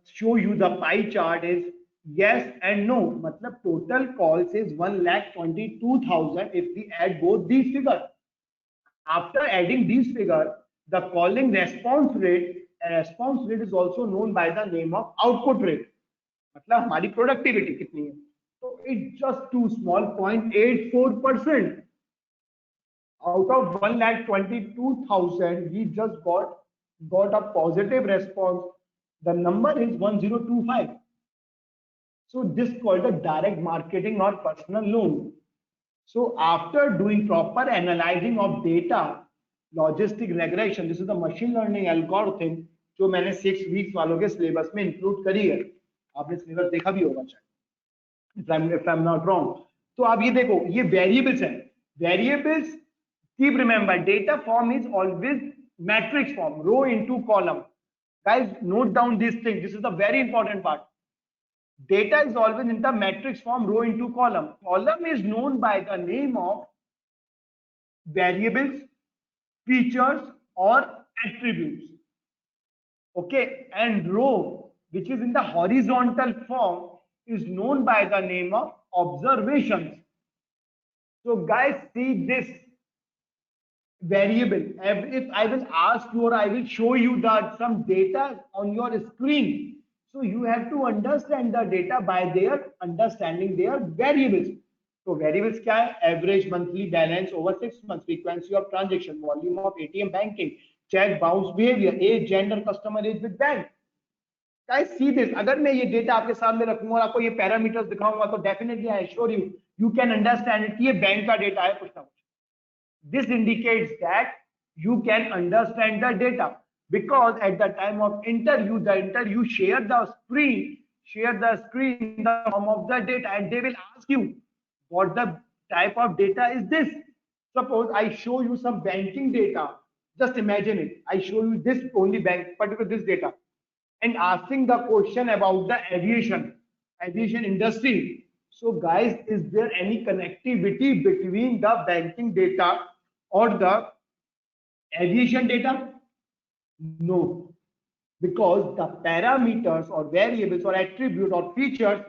show you the pie chart is yes and no, matlab total calls is 1,22,000 if we add both these figures. After adding these figures, the calling response rate is also known by the name of output rate, matlab hamari productivity kitni hai. So it's just too small, 0.84%. Out of 1,22,000 we just got a positive response. The number is 1025. So this is called a direct marketing or personal loan. So after doing proper analyzing of data, logistic regression, this is the machine learning algorithm जो मैंने 6 weeks वालों के syllabus में include करी है। आपने syllabus देखा भी होगा शायद, if I'm not wrong। तो आप ये देखो, ये वेरिएबल्स हैं। Variables, keep remember, data form is always matrix form, row into column. guys, note down this thing, this is the very important part. Data is always in the matrix form, row into column. Column is known by the name of variables, features or attributes, okay, and row which is in the horizontal form is known by the name of observations. So guys, see this variable, if I will ask you or I will show you that some data on your screen, so you have to understand the data by their understanding their variables. So variables क्या है? Average monthly balance over 6 months, frequency of transaction, volume of ATM banking, check bounce behavior, age, gender, customer age with bank. Guys, see this, अगर मैं ये data आपके सामने रखूंगा और आपको ये पैरामीटर्स दिखाऊंगा तो definitely I assure you, you can understand it कि ये बैंक का डेटा है कुछ ना कुछ। This indicates that you can understand the data, because at the time of interview, the interview share the screen in the form of the data, and they will ask you what the type of data is this. Suppose I show you some banking data, just imagine it, I show you this only bank, particular this data, and asking the question about the aviation industry. So guys, is there any connectivity between the banking data or the aviation data? No, because the parameters or variables or attribute or features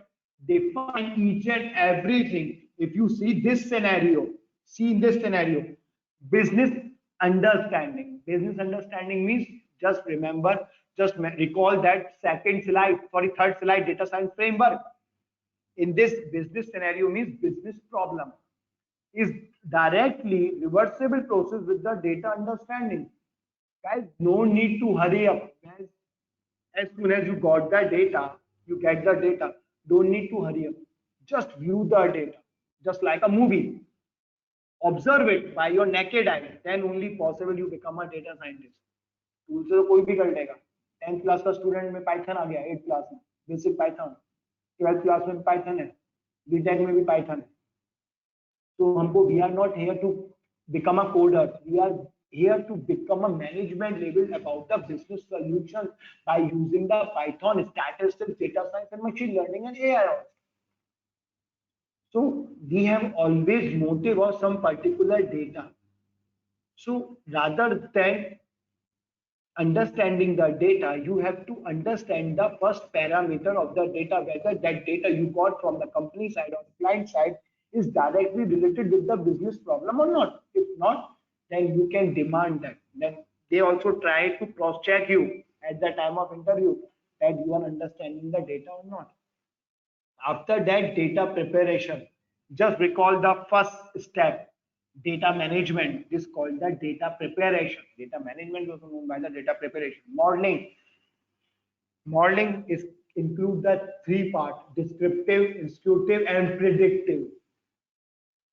define each and everything. If you see this scenario, business understanding. Business understanding means, just remember, just recall that third slide, data science framework. In this business scenario means business problem is directly reversible process with the data understanding. Guys, no need to hurry up. Guys, as soon as you got the data, you get the data. Don't need to hurry up. Just view the data, just like a movie. Observe it by your naked eye. Then only possible you become a data scientist. Tool से तो कोई भी कर लेगा। 10th class का student में Python आ गया, 8th class में बेसिक पाइथन, 12th क्लास में पाइथन है, बीटेक में भी पाइथन है। तो हमको, we are not here to become a coder, we are here to become a management level about the business solutions by using the Python, statistics, data science and machine learning and AI also. So we have always motive or some particular data. So rather than understanding the data, you have to understand the first parameter of the data, whether that data you got from the company side or client side is directly related with the business problem or not. If not, then you can demand that. Then they also try to cross-check you at the time of interview that you are understanding the data or not. After that, data preparation. Just recall the first step, data management. This is called the data preparation. Data management is also known by the data preparation. Modeling. Modeling is include the three parts: descriptive, institutive, and predictive.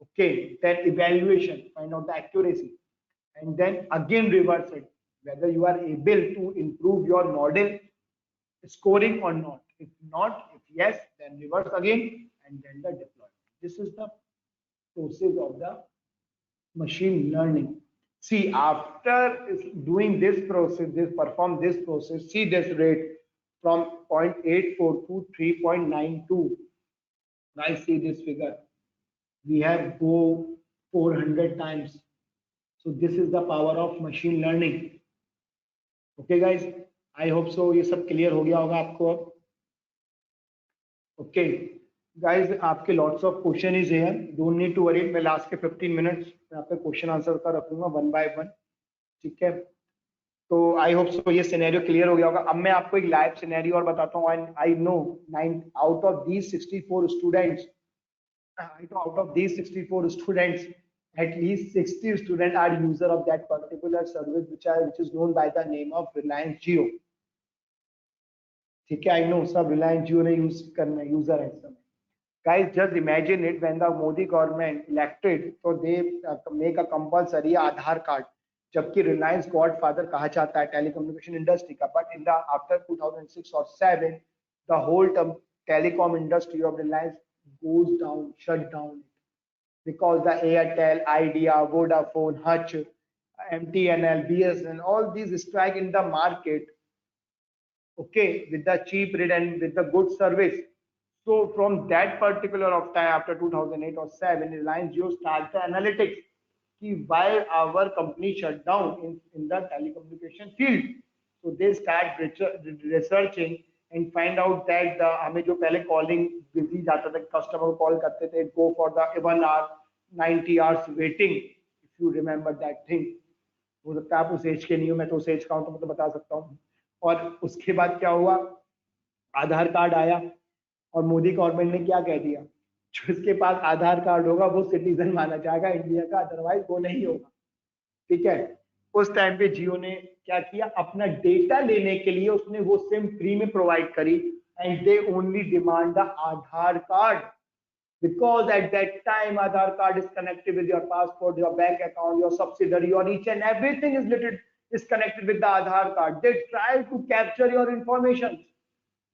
Okay, then evaluation, find out the accuracy, and then again reverse it, whether you are able to improve your model scoring or not. If not, if yes, then reverse again and then the deployment. This is the process of the machine learning. See, after doing this process, perform this process, see this rate from 0.84 to 3.92. Guys, see this figure. We have go 400 times. So this is the power of machine learning. Okay guys, I hope so ये सब clear हो गया होगा आपको अब। Okay guys, आपके lots of question is here, don't need to worry, मैं last के 15 minutes मैं आपके question answer का रखूंगा one by one, ठीक है। तो I hope so ये scenario clear हो गया होगा। अब मैं आपको एक live scenario और बताता हूँ। I know 9 out of these 64 students, out of these 64 students, at least 60 students are user of that particular service which is known by the name of Reliance Jio. ठीक है, I know सब Reliance Jio ने use करना user है सब। Guys, just imagine it, when the Modi government elected, so they make a compulsory Aadhaar card. जबकि Reliance God father कहा जाता है टेलीकम्युनिकेशन इंडस्ट्री का, बट इन द आफ्टर 2006 और 7 the whole telecom industry of Reliance goes down, shut down, because the Airtel, Idea, Vodafone, Hutch, MTNL, BSNL, all these strike in the market, okay, with the cheap rate and with the good service. So from that particular of time, after 2008 or 7, Reliance Jio start the analytics. Why our company shut down in the telecommunication field? So they start researching and find out that हमें जो पहले calling busy जाता था, customer को call करते थे, गो for the 1 hour 90 hours waiting, if you remember that thing. हो सकता है आप उस एज के नहीं हो, मैं तो उस एज का हूं तो मैं तो बता सकता हूँ. और उसके बाद क्या हुआ, आधार कार्ड आया और मोदी गवर्नमेंट ने क्या कह दिया, जिसके पास आधार कार्ड होगा वो सिटीजन माना जाएगा इंडिया का, अदरवाइज वो नहीं होगा. ठीक है. उस टाइम पे जियो ने क्या किया, अपना डेटा लेने के लिए उसने वो सिम फ्री में प्रोवाइड करी, and they only demand the Aadhaar card, because at that time Aadhaar card is connected with your passport, your bank account, your subsidiary, your each and everything is connected with the Aadhaar card. They try to capture your information.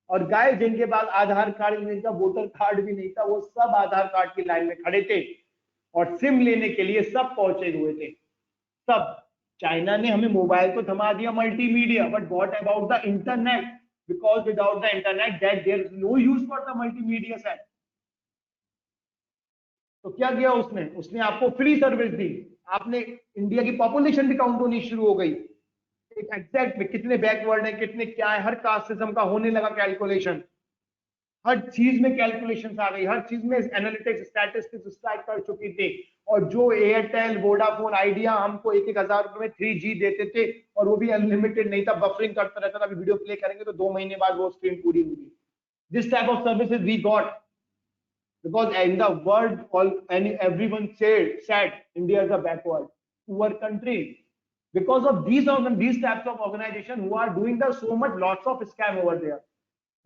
और guys जिनके पास आधार card नहीं था, voter card भी नहीं था, वो सब आधार card की लाइन में खड़े थे और सिम लेने के लिए सब पहुंचे हुए थे. सब. चाइना ने हमें मोबाइल तो थमा दिया, multimedia, but what about the internet? Because without the internet that there is no use for the multimedia set. तो क्या किया उसने, उसने आपको फ्री सर्विस दी. आपने इंडिया की पॉपुलेशन भी काउंट होनी शुरू हो गई, एक एग्जैक्ट में कितने बैकवर्ड है, कितने क्या है, हर कास्ट सिस्टम का होने लगा कैलकुलेशन. हर चीज में कैलकुलेशंस आ गई, हर चीज में एनालिटिक्स स्टैटिस्टिक्स स्टार्ट कर चुकी थी. और जो एयरटेल, वोडाफोन, आइडिया हमको 1,000 रुपए में 3G देते थे, और वो भी अनलिमिटेड नहीं था, बफरिंग करता रहता था. अभी वीडियो प्ले करेंगे तो 2 महीने बाद वो स्क्रीन पूरी होगी. This type of services we got, because in the world everyone said India is a backward, poor country, because of these types of organization who are doing the so much lots of scam over there.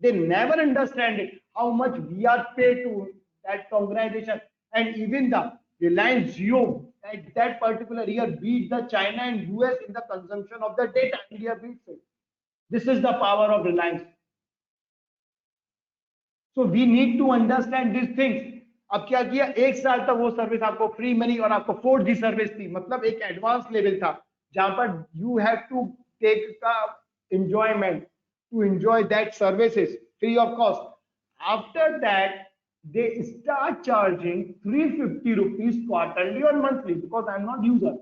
They never understand it, how much we are paid to that organization. And even the Reliance Jio at that particular year beat the China and US in the consumption of the data. India beats it. This is the power of Reliance. So we need to understand these things. अब क्या किया, 1 साल तक वो service आपको free money और आपको 4G service थी, मतलब एक एडवांस लेवल था जहां पर you have to take the enjoyment to enjoy that services free of cost. After that they start charging 350 rupees quarterly or monthly, because I'm not user.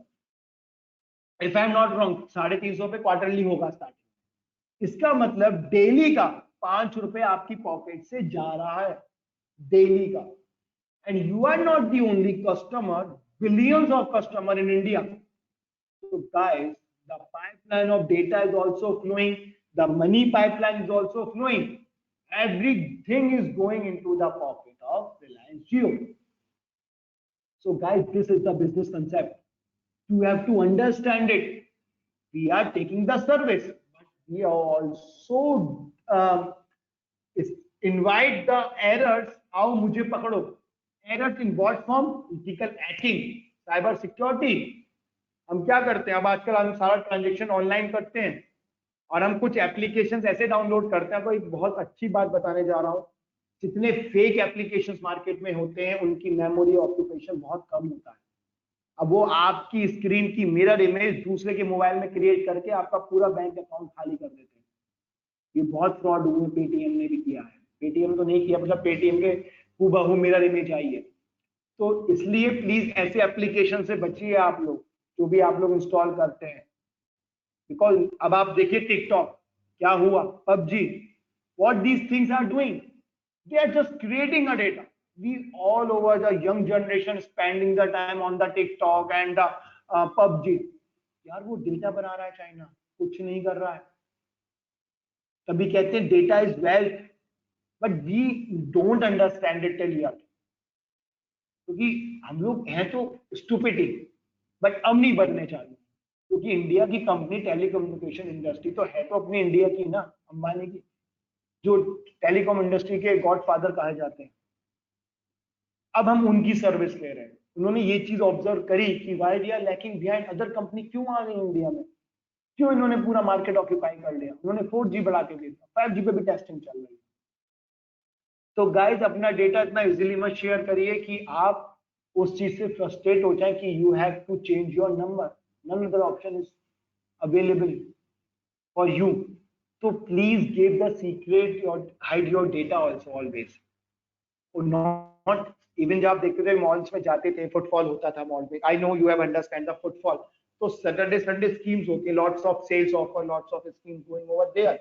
If I'm not wrong, 350 पे quarterly होगा starting. इसका मतलब daily का 5 रुपए आपकी pocket से जा रहा है, डेली का. And you are not the only customer, billions of customers in India. So guys, the pipeline of data is also flowing, the money pipeline is also flowing. Everything is going into the pocket of Reliance Jio. So guys, this is the business concept. You have to understand it. We are taking the service, but we are also invite the errors. आओ मुझे पकड़ो. Errors in what form? Ethical hacking, cyber security. हम क्या करते हैं, अब आजकल हम सारा ट्रांजेक्शन ऑनलाइन करते हैं और हम कुछ एप्लीकेशंस ऐसे डाउनलोड करते हैं. तो एक बहुत अच्छी बात बताने जा रहा हूँ, जितने फेक एप्लीकेशंस मार्केट में होते हैं उनकी मेमोरी ऑक्यूपेशन बहुत कम होता है. अब वो आपकी स्क्रीन की मिरर इमेज दूसरे के मोबाइल में क्रिएट करके आपका पूरा बैंक अकाउंट खाली कर देते हैं. ये बहुत फ्रॉड हुए, पेटीएम ने भी किया है. पेटीएम तो नहीं किया, मतलब पेटीएम के हूबहू मिरर इमेज आई है. तो इसलिए प्लीज ऐसे एप्लीकेशन से बचिए आप लोग, जो भी आप लोग इंस्टॉल करते हैं. बिकॉज अब आप देखिए टिकटॉक क्या हुआ, PUBG, what these things are doing, they are just creating a data. We all over the young generation spending the time on the TikTok and the PUBG. यार वो डेटा बना रहा है चाइना, कुछ नहीं कर रहा है. कभी कहते हैं data is wealth, but we don't understand it till yet. क्योंकि हम लोग हैं तो स्टूपिड, बट अब नहीं बनने चाहिए. क्योंकि इंडिया की कंपनी टेलीकम्युनिकेशन इंडस्ट्री तो है तो अपनी इंडिया की ना, अंबानी की, जो टेलीकॉम इंडस्ट्री के गॉडफादर कहे जाते हैं. अब हम उनकी सर्विस ले रहे हैं. उन्होंने ये चीज ऑब्जर्व करी कि why we are lacking behind other company, क्यों आ गई इंडिया में, क्यों इन्होंने पूरा मार्केट ऑक्यूपाई कर लिया, उन्होंने 4G बढ़ा के दे दिया, 5G पे भी टेस्टिंग चल रही है। तो गाइस अपना डेटा इतना इजीली मत शेयर करिए कि आप उस चीज से फ्रस्ट्रेट हो जाए कि you have to change your number, none other option is available for you. तो प्लीज गिव द सीक्रेट और hide your data also always. Not even जब आप देखते थे मॉल्स में जाते थे, फुटफॉल होता था मॉल में, I know you have understand the footfall, तो सैटरडे संडे स्कीम्स होती है, lots of sales offer, lots of schemes going over there.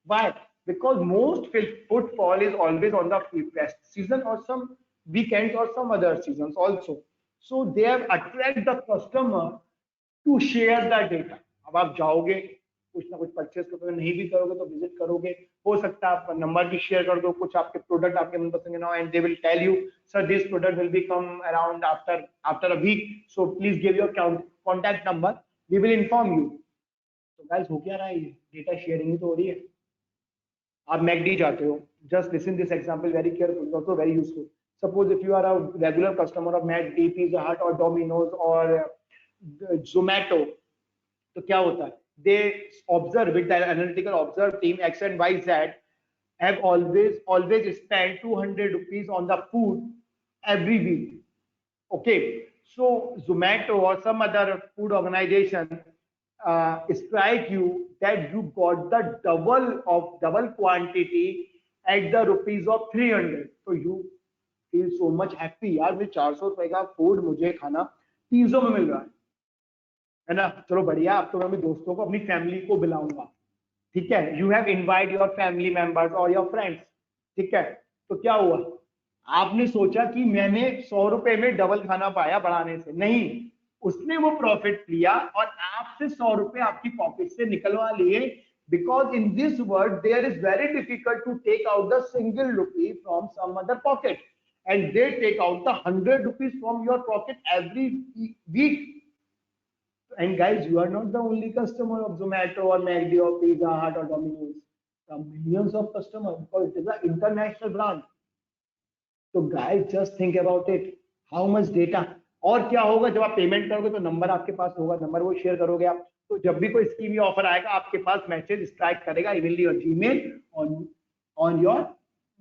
Why? Because most footfall is always on the fest season or some weekends or some other seasons also. So they have attract the customer to share the data. अब आप जाओगे कुछ ना कुछ purchase करोगे, नहीं भी करोगे तो विजिट करोगे, हो सकता है आप नंबर भी शेयर कर दो, कुछ आपके प्रोडक्ट आपके मनपसंद ना, and they will tell you sir this product will be come around after a week, so please give your contact number, we will inform you. तो गाइस हो क्या रहा है, ये डेटा शेयरिंग ही तो हो रही है। आप मैकडी जाते हो, just listen this example very careful, also very useful. Suppose if you are a regular customer of McD, Pizza Hut और डोमिनोज और जोमेटो, तो क्या होता है, they observe with the analytical observe team X and Y Z have always spent 200 rupees on the food every week. Okay, so Zomato or some other food organization strike you that you got the double quantity at the rupees of 300, so you feel so much happy, यार मुझे 400 रुपए का food मुझे खाना 300 में मिल रहा है ना, चलो बढ़िया, अब तो मैं अपने दोस्तों को अपनी फैमिली को बुलाऊंगा, ठीक है, you have invite your family members और योर फ्रेंड्स, ठीक है। तो क्या हुआ, आपने सोचा कि मैंने 100 रुपए में डबल खाना पाया बढ़ाने से, नहीं, उसने वो प्रॉफिट लिया और आपसे 100 रुपए आपकी पॉकेट से निकलवा लिए, because in this world there is very difficult to take out the single rupee from some other pocket, and they take out the 100 rupees from your pocket every week. And guys, you are not the only customer of Zomato or McD or Pizza Hut or Domino's. There are millions of customers because it is an international brand. So guys, just think about it. How much data? और क्या होगा जब आप payment करोगे तो number आपके पास होगा, number वो शेयर करोगे आप, तो जब भी कोई स्कीम या ऑफर आएगा आपके पास मैसेज स्ट्राइक करेगा evenly your Gmail, on your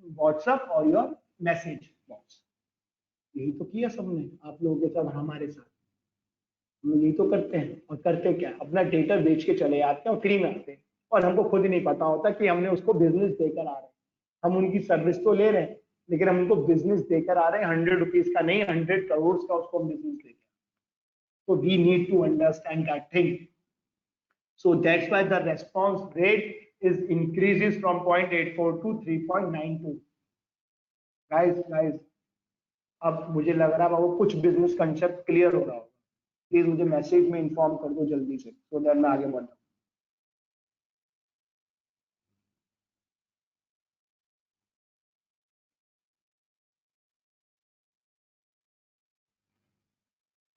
WhatsApp और योर मैसेज बॉक्स। यही तो किया सबने आप लोगों के साथ, हमारे साथ हम यही तो करते हैं। और करते क्या, अपना डेटा बेच के चले जाते हैं और फ्री में आते हैं, और हमको खुद ही नहीं पता होता कि हमने उसको बिजनेस देकर आ रहे हैं। हम उनकी सर्विस तो ले रहे हैं, लेकिन हम उनको बिजनेस देकर आ रहे हैं, 100 रुपीज का नहीं, 100 करोड़ का उसको हम बिजनेस देकर। तो we need to understand that thing. So that's why the response rate is increases from 0.84 to 3.92। Guys अब मुझे लग रहा है वो कुछ बिजनेस कंसेप्ट क्लियर हो रहा हो, प्लीज मुझे मैसेज में इन्फॉर्म कर दो जल्दी से, तो दैट मैं आगे बढ़ा।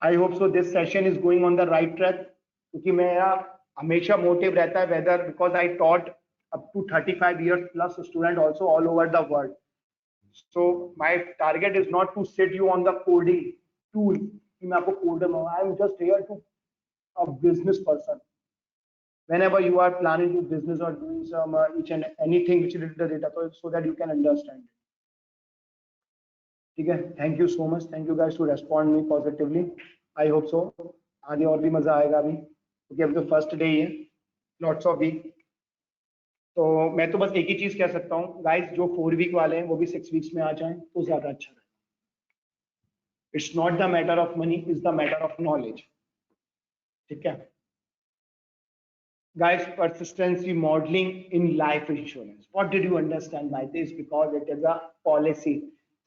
I hope so this session is going on the right track, क्योंकि मेरा हमेशा मोटिव रहता है, whether because I taught up to 35 years plus student also all over the world. So my target is not to sit you on the coding tool कि मैं आपको coder बनाऊं, I am just here to a business person. Whenever you are planning to business or doing some each and anything which related to data, so that you can understand it. ठीक है, thank you so much, thank you guys to respond me positively. I hope so आगे और भी मजा आएगा अभी, क्योंकि अभी तो फर्स्ट डे ही है, लॉट्स ऑफ वीक। तो मैं तो बस एक ही चीज कह सकता हूँ गाइस, जो 4 वीक वाले हैं वो भी 6 वीक्स में आ जाएं तो ज्यादा अच्छा रहेगा। It's not the matter of money, is the matter of knowledge, ठीक है guys। Persistency modeling in life insurance, what did you understand by this? Because it is a policy,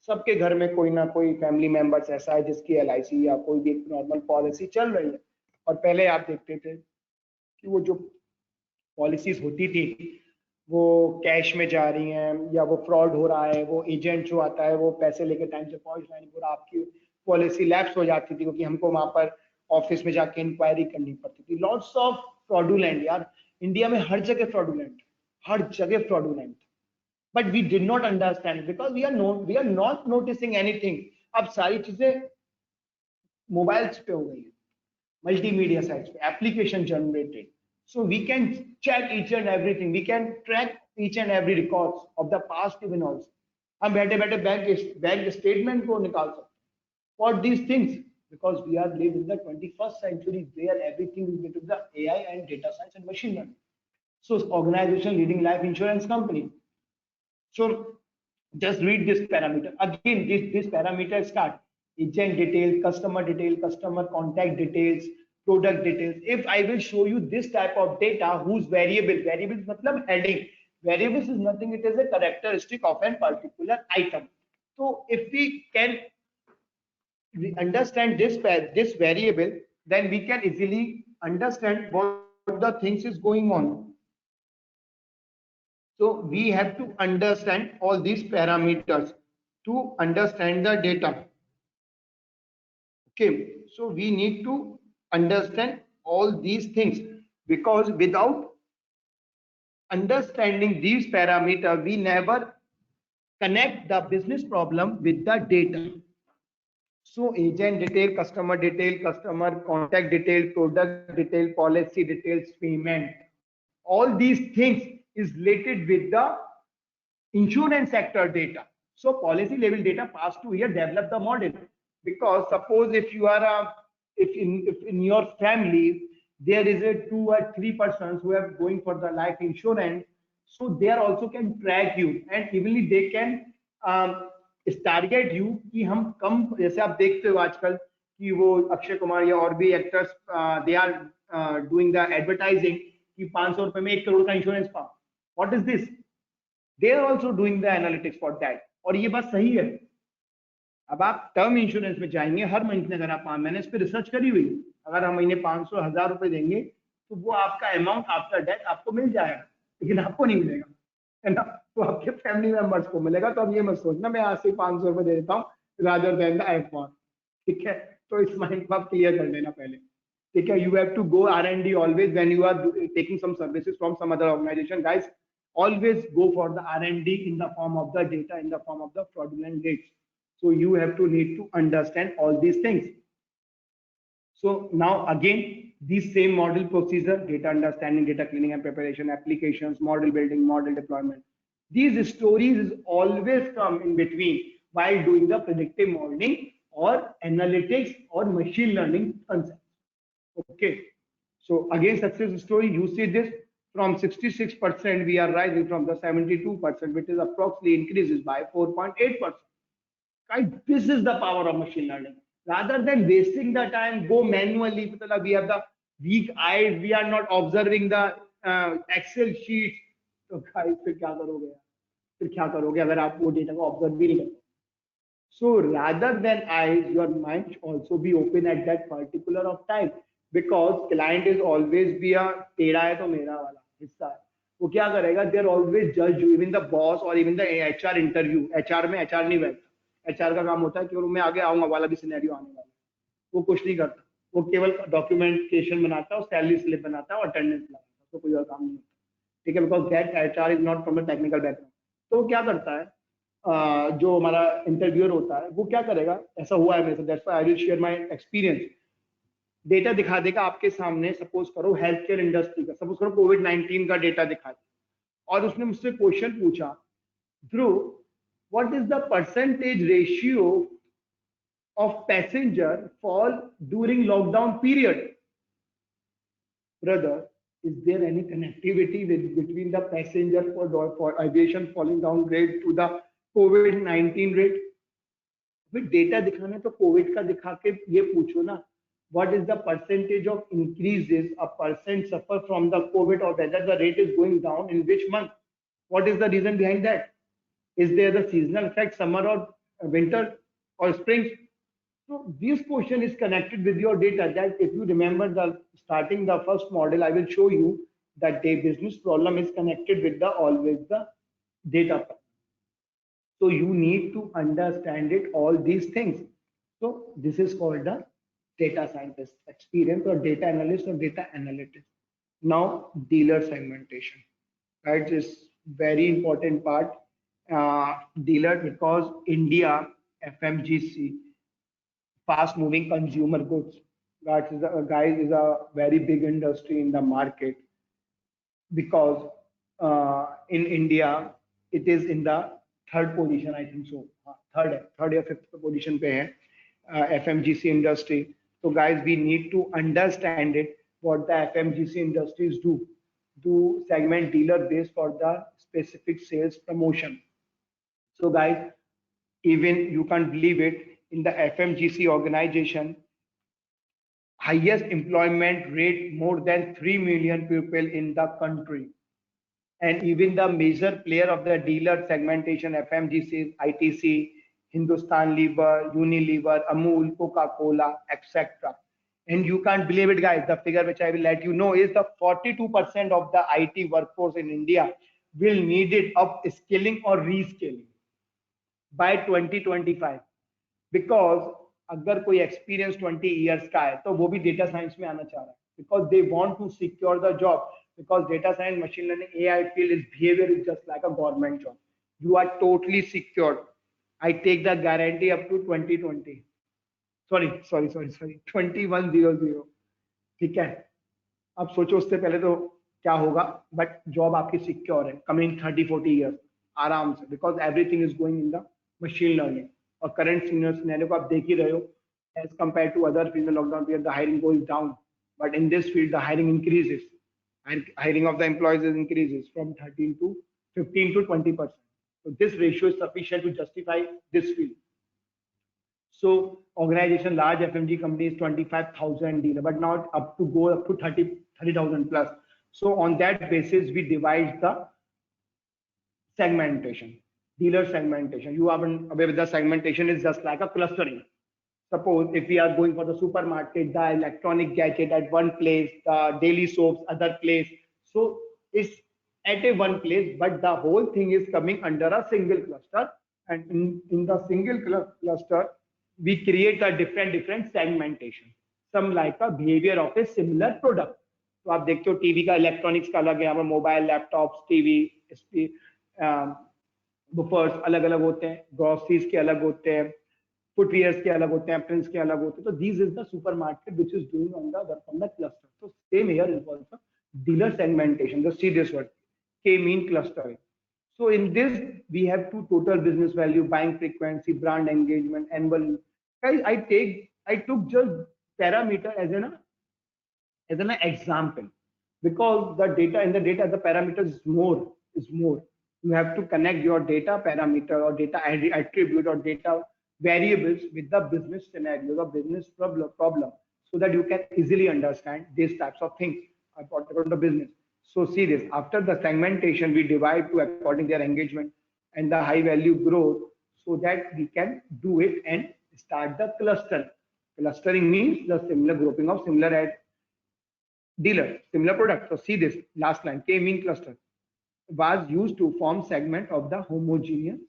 सबके घर में कोई ना कोई फैमिली मेंबर्स ऐसा है जिसकी LIC या कोई भी नॉर्मल पॉलिसी चल रही है, और पहले आप देखते थे कि वो जो पॉलिसीज होती थी वो कैश में जा रही हैं या वो फ्रॉड हो रहा है, वो एजेंट जो आता है वो पैसे लेके टाइम से पहुंच रहा है, पूरा आपकी पॉलिसी लैप्स हो जाती थी, क्योंकि हमको वहां पर ऑफिस में जाके इंक्वायरी करनी पड़ती थी। लॉट्स ऑफ फ्रॉडुलेंट, यार इंडिया में हर जगह फ्रॉडुलेंट, हर जगह fraudulent, but we did not understand because we are not noticing anything. अब सारी चीजें मोबाइल्स पे हो गई है, multimedia sites पे, application generated. So we can check each and everything. We can track each and every records of the past even also. हम बैठे बैठे बैंक स्टेटमेंट को निकाल सकते हैं for these things, because we are live in the 21st century where everything is into the AI and data science and machine learning. So organization leading life insurance company. So just read this parameter again. This parameter start agent detail, customer contact details, product details. If I will show you this type of data, whose variables matlab heading. Variables is nothing. It is a characteristic of a particular item. So if we can understand this variable, then we can easily understand what the things is going on. So we have to understand all these parameters to understand the data. Okay, so we need to understand all these things, because without understanding these parameters, we never connect the business problem with the data. So agent detail, customer contact detail, product detail, policy details, payment, all these things is related with the insurance sector data. So policy level data passed to here, develop the model. Because suppose if you are if in your family there is a 2 or 3 persons who are going for the life insurance, so they are also can track you and evenly they can target you कि हम कम, जैसे आप देखते हो आजकल कि वो अक्षय कुमार या और भी actors they are doing the advertising कि 500 रुपए में 1 करोड़ का इंश्योरेंस पाओ. What is this? They are also doing the analytics for that. और ये बात सही है. अब आप टर्म इंश्योरेंस में जाएंगे, हर महीने अगर आप, मैंने इस पर रिसर्च करी हुई, अगर हम महीने 500-1000 रुपए देंगे तो वो आपका अमाउंट आफ्टर डेथ आपको मिल जाएगा, लेकिन आपको नहीं मिलेगा, है ना. तो आपके फैमिली मेंबर्स को मिलेगा. तो अब ये मत सोचना मैं आज से 500 रुपए दे देता हूँ रादर देन द एफआर. ठीक है, तो इस माइंड को आप क्लियर कर लेना पहले. ठीक है, you have to go R&D always when you are taking some services from some other organisation. Guys, always go for the R&D in the form of the data, in the form of the fraudulent rates. So you have to need to understand all these things. So now again, these same model procedure, data understanding, data cleaning and preparation, applications, model building, model deployment. These stories always come in between while doing the predictive modeling or analytics or machine learning concepts. Okay. So again, success story, you see this. From 66%, we are rising from the 72%, which is approximately increases by 4.8%. Right? This is the power of machine learning. Rather than wasting the time, go manually. We have the weak eyes. We are not observing the Excel sheets. तो guys, फिर क्या करोगे? फिर क्या करोगे अगर आप वो डेटा को ऑब्जर्व भी नहीं करते? So rather than eyes, your mind should also be open at that particular of time. Because client is always be a तेरा है तो मेरा वाला हिस्सा है. वो क्या करेगा? They are always judge you, even the boss or even the HR interview. HR में HR नहीं बैठता. HR का काम होता है कि मैं आगे आऊंगा वाला भी सिनेरियो आने वाला है. वो कुछ नहीं करता. वो केवल डॉक्यूमेंटेशन बनाता है और सैलरी स्लिप बनाता है और अटेंडेंस लगाता है. तो कोई और काम नहीं होता. ठीक है, because that HR is not from the technical background. तो वो क्या करता है? जो हमारा इंटरव्यूअर होता है वो क्या करेगा? ऐसा हुआ है मेरे साथ. That's why I will share my experience. Data दिखा देगा आपके सामने. सपोज करो हेल्थ केयर इंडस्ट्री का, सपोज करो कोविड-19 का डेटा दिखा दे, और उसने मुझसे क्वेश्चन पूछा, Dhruv, what is the percentage ratio of passenger fall during lockdown period? Brother, is there any connectivity between the passenger for aviation falling down rate to the COVID-19 rate? फिर data दिखाना तो Covid का दिखा के ये पूछो ना, what is the percentage of increases a person suffer from the COVID, or whether the rate is going down in which month? What is the reason behind that? Is there the seasonal effect, summer or winter or spring? So this question is connected with your data. That if you remember the starting the first model, I will show you that the business problem is connected with the always the data. So you need to understand it, all these things. So this is called the data scientist experience or data analyst or data analytics. Now dealer segmentation, right, is very important part. Dealer, because India FMGC fast moving consumer goods. Guys is a very big industry in the market because in India it is in the third position, I think so. Third or fifth position पे है FMGC industry. So guys, we need to understand it what the FMGC industries do segment dealer based for the specific sales promotion. So guys, even you can't believe it, in the FMGC organization, highest employment rate more than 3 million people in the country. And even the major player of the dealer segmentation, FMGC, ITC, Hindustan Lever, Unilever, Amul, Coca-Cola, etc. And you can't believe it, guys. The figure which I will let you know is the 42% of the IT workforce in India will need it upskilling or reskilling by 2025. Because अगर कोई experience 20 years का है तो वो भी data science में आना चाह रहा है because they want to secure the job, because data science, machine learning, AI field is behavior is just like a government job. You are totally secured. I take the guarantee up to 2020. Sorry 2100. ठीक है, अब सोचो उससे पहले तो क्या होगा, but job आपकी सिक्योर है कमिंग 30-40 years आराम से, because everything is going in the machine learning. और करंट सिनेरियो को आप देख ही रहे हो, as compare to other field lockdown period the hiring goes down, but in this field the hiring increases, hiring of the employees increases from 13 to 15 to 20%. So this ratio is sufficient to justify this field. So organization, large FMG companies, 25,000 dealer, but not up to go up to 30,000 plus. So on that basis, we divide the segmentation, dealer segmentation. You are aware with the segmentation is just like a clustering. Suppose if we are going for the supermarket, the electronic gadget at one place, the daily soaps other place. So it's at a one place, but the whole thing is coming under a single cluster. And in the single cluster, we create a different segmentation. Some like a behavior of a similar product. तो आप देखते हो TV का electronics का अलग है, यहाँ पर मोबाइल, लैपटॉप्स, टीवी, बुफर्स अलग अलग होते हैं, ग्रोसरीज के अलग होते हैं, फुटवियर्स के अलग होते हैं, प्रिंट्स के अलग होते हैं. तो this is the supermarket which is doing on the work on the cluster. तो same here is also dealer segmentation. Just see this word, K mean clustering. So in this we have two total business value, buying frequency, brand engagement, annual. Guys, I took just parameter as an example, because the data the parameter is more. You have to connect your data parameter or data attribute or data variables with the business scenario, the business problem, so that you can easily understand these types of things according to business. So see this, after the segmentation, we divide to according their engagement and the high value growth, so that we can do it and start the cluster. Clustering means the similar grouping of similar ad dealer, similar product. So see this last line, K mean cluster was used to form segment of the homogeneous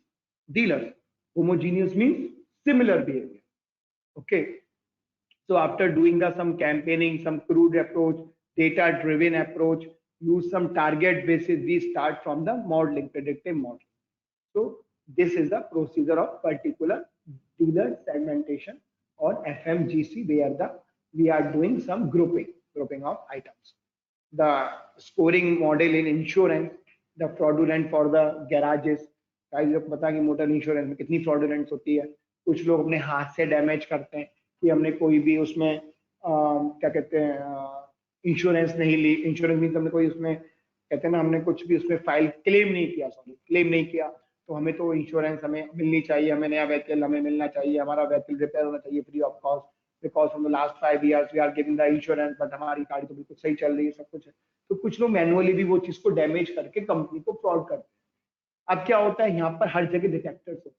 dealers. Homogeneous means similar behavior. Okay. So after doing some campaigning, some crude approach, data driven approach, use some target basis, we start from the modeling, predictive modeling. So this is the procedure of particular dealer segmentation or FMGC, where we are doing some grouping of items. The scoring model in insurance, the fraudulent for the garages. Guys आपको पता है कि motor insurance में कितनी फ्रॉडुलेंस होती है. कुछ लोग अपने हाथ से डैमेज करते हैं कि हमने कोई भी उसमें क्या कहते हैं इंश्योरेंस नहीं ली. इंश्योरेंस मीन हमने कोई उसमें कहते हैं ना, हमने कुछ भी उसमें क्लेम नहीं किया, तो हमें तो इंश्योरेंस हमें मिलनी चाहिए, हमें नया व्हीकल हमें मिलना चाहिए, हमारा व्हीकल रिपेयर होना चाहिए free of cost, because from the last 5 years we are giving the insurance, but हमारी गाड़ी तो बिल्कुल सही चल रही है, सब कुछ है. तो कुछ लोग मैनुअली भी वो चीज को डैमेज करके कंपनी को फ्रॉड करते हैं. अब क्या होता है, यहाँ पर हर जगह डिटेक्टर्स होते हैं.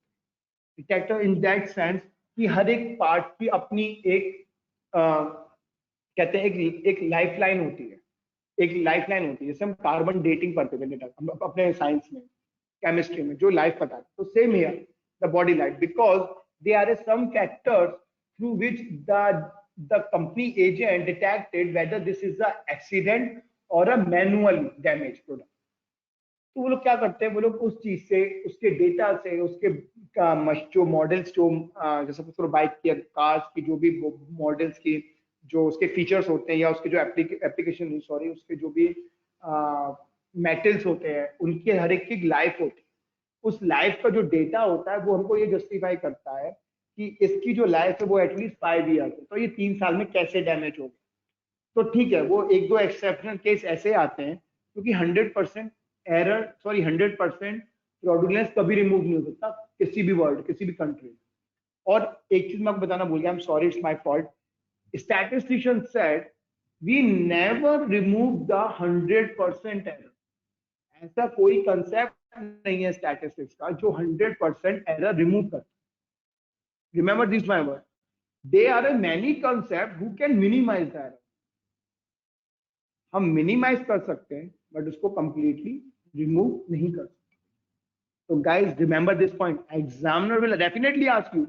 डिटेक्टर इन दैट सेंस कि हर एक पार्ट की अपनी एक कहते हैं एक लाइफलाइन होती है. जैसे हम कार्बन डेटिंग पढ़ते थे बेटा अपने साइंस में, केमिस्ट्री में, जो लाइफ पता है. तो same here the body life, because they are some factors through which the company agent detected whether this is an accident or a manual damage product. तो वो लोग क्या करते हैं, वो लोग उस चीज से, उसके डेटा से, उसके जो मॉडल्स, जो जैसे कुछ बाइक की, कार्स की, जो भी मॉडल्स की जो उसके फीचर्स होते हैं, या उसके जो एप्लीकेशन, सॉरी, उसके जो भी मेटल्स होते हैं, उनके हर एक की लाइफ होती है। उस लाइफ का जो डेटा होता है वो हमको ये जस्टिफाई करता है कि इसकी जो लाइफ है वो एटलीस्ट 5 ईयर है, तो ये 3 साल में कैसे डैमेज हो गया। तो ठीक है, वो एक दो एक्सेप्शनल केस ऐसे आते हैं, क्योंकि 100% एरर, सॉरी 100% फ्रॉडुलेंस कभी रिमूव नहीं हो सकता किसी भी वर्ल्ड, किसी भी कंट्री में। और एक चीज मैं आपको बताना भूल गया, I am sorry, it's my fault. Statistician said we never remove the 100% error. ऐसा कोई कंसेप्ट नहीं है स्टैटिस्टिक्स का जो 100% एरर रिमूव करता है। Remember this my word, there are many concepts who can minimize the error. हम मिनिमाइज कर सकते हैं बट उसको कंप्लीटली रिमूव नहीं कर सकते। तो guys remember this point, examiner will definitely ask you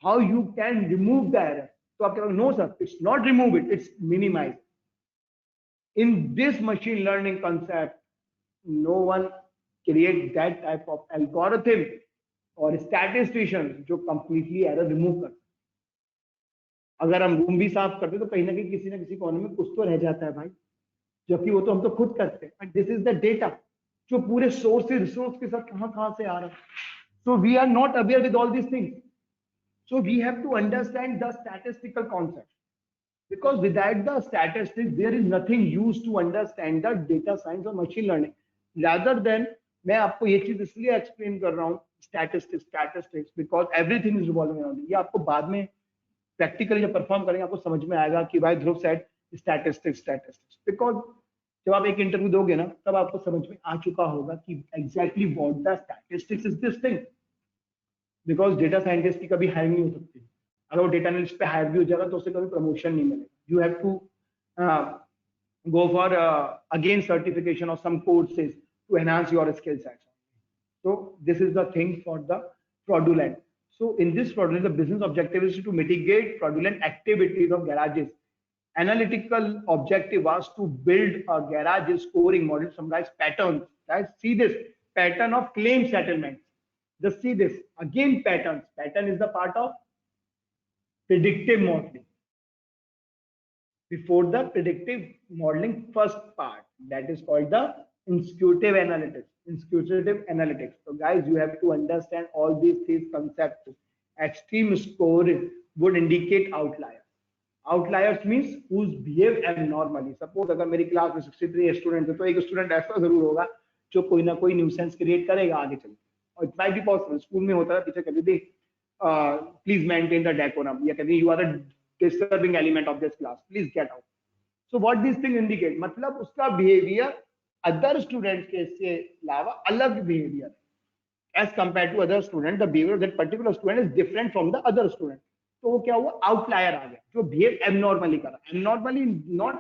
how you can remove the error. तो आप कहोगे no sir, it's not remove it, it's minimise. In this machine learning concept no one create that type of algorithm और statistician जो completely error remove कर। अगर हम room भी साफ करते तो कहीं ना कहीं किसी ना किसी कोने में कुछ तो रह जाता है भाई, जबकि वो तो हम तो खुद करते हैं। दिस इज द डेटा जो पूरे सोर्स से रिसोर्स के साथ कहां से आ रहा है। So we are not aware with all this things, so we have to understand the statistical concept, because without the statistics there is nothing used to understand the data science or machine learning rather than, मैं आपको ये चीज इसलिए explain कर रहा हूँ statistics because everything is revolving around. ये आपको बाद में प्रैक्टिकली जब परफॉर्म करेंगे आपको समझ में आएगा कि भाई ध्रुव सेड स्टैटिस्टिक्स बिकॉज जब आप एक इंटरव्यू दोगे ना तब आपको समझ में आ चुका होगा कि exactly what the statistics is this thing. Because data scientist की कभी हायर नहीं हो सकती, अगर वो डेटा एनालिस्ट पे हायर भी हो जाएगा तो उसे कभी प्रमोशन नहीं मिलेगा। You have to go for again certification or some courses to enhance your skill sets. So this is the thing for the fraudulent. So in this fraudulent, the business objective is to mitigate fraudulent activities of garages. Analytical objective was to build a garage scoring model, summarize patterns. Guys, see this pattern of claim settlement. Just see this again, patterns. Pattern is the part of predictive modeling. Before the predictive modeling first part, that is called the intuitive analytics. So guys, you have to understand all these three concepts. Extreme scoring would indicate outliers means whose behave abnormally. Suppose अगर मेरी class में 63 student है तो एक student ऐसा जरूर होगा जो कोई ना कोई न्यूसेंस क्रिएट करेगा आगे चल के। और it might be possible, school में होता है टीचर कहती थी प्लीज मेंटेन द डेकोरम, या कहती you are the disturbing element of this class, please get out. So what these things indicate, मतलब उसका behavior other students के से अलावा अलग behavior as compared to other student, the behavior of that particular student is different from the other student. तो वो क्या हुआ, outlier आ गया जो behave abnormally कर रहा है। Abnormally not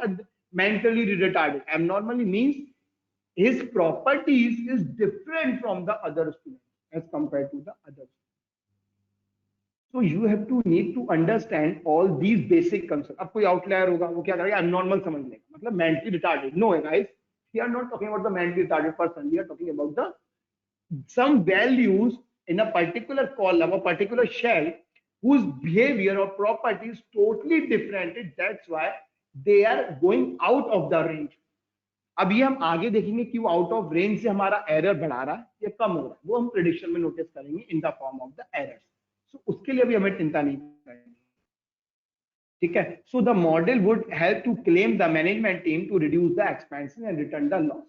mentally retarded, abnormally means his properties is different from the other student as compared to the other student. So you have to need to understand all these basic concepts. अब कोई outlier होगा वो क्या करेगा, abnormal समझ लेगा, मतलब mentally retarded. No guys, we are not talking about the mentally retarded person. We are talking about the some values in a particular column or particular shell whose behavior or property is totally different. That's why they are going out of the range. अब ये हम आगे देखेंगे कि वो out of range से हमारा error बढ़ा रहा है या कम हो रहा है, वो हम प्रेडिक्शन में नोटिस करेंगे in the form of the errors. So, उसके लिए भी हमें चिंता नहीं करनी, ठीक है। So the model would help to claim the management team to reduce the expenses and return the loss.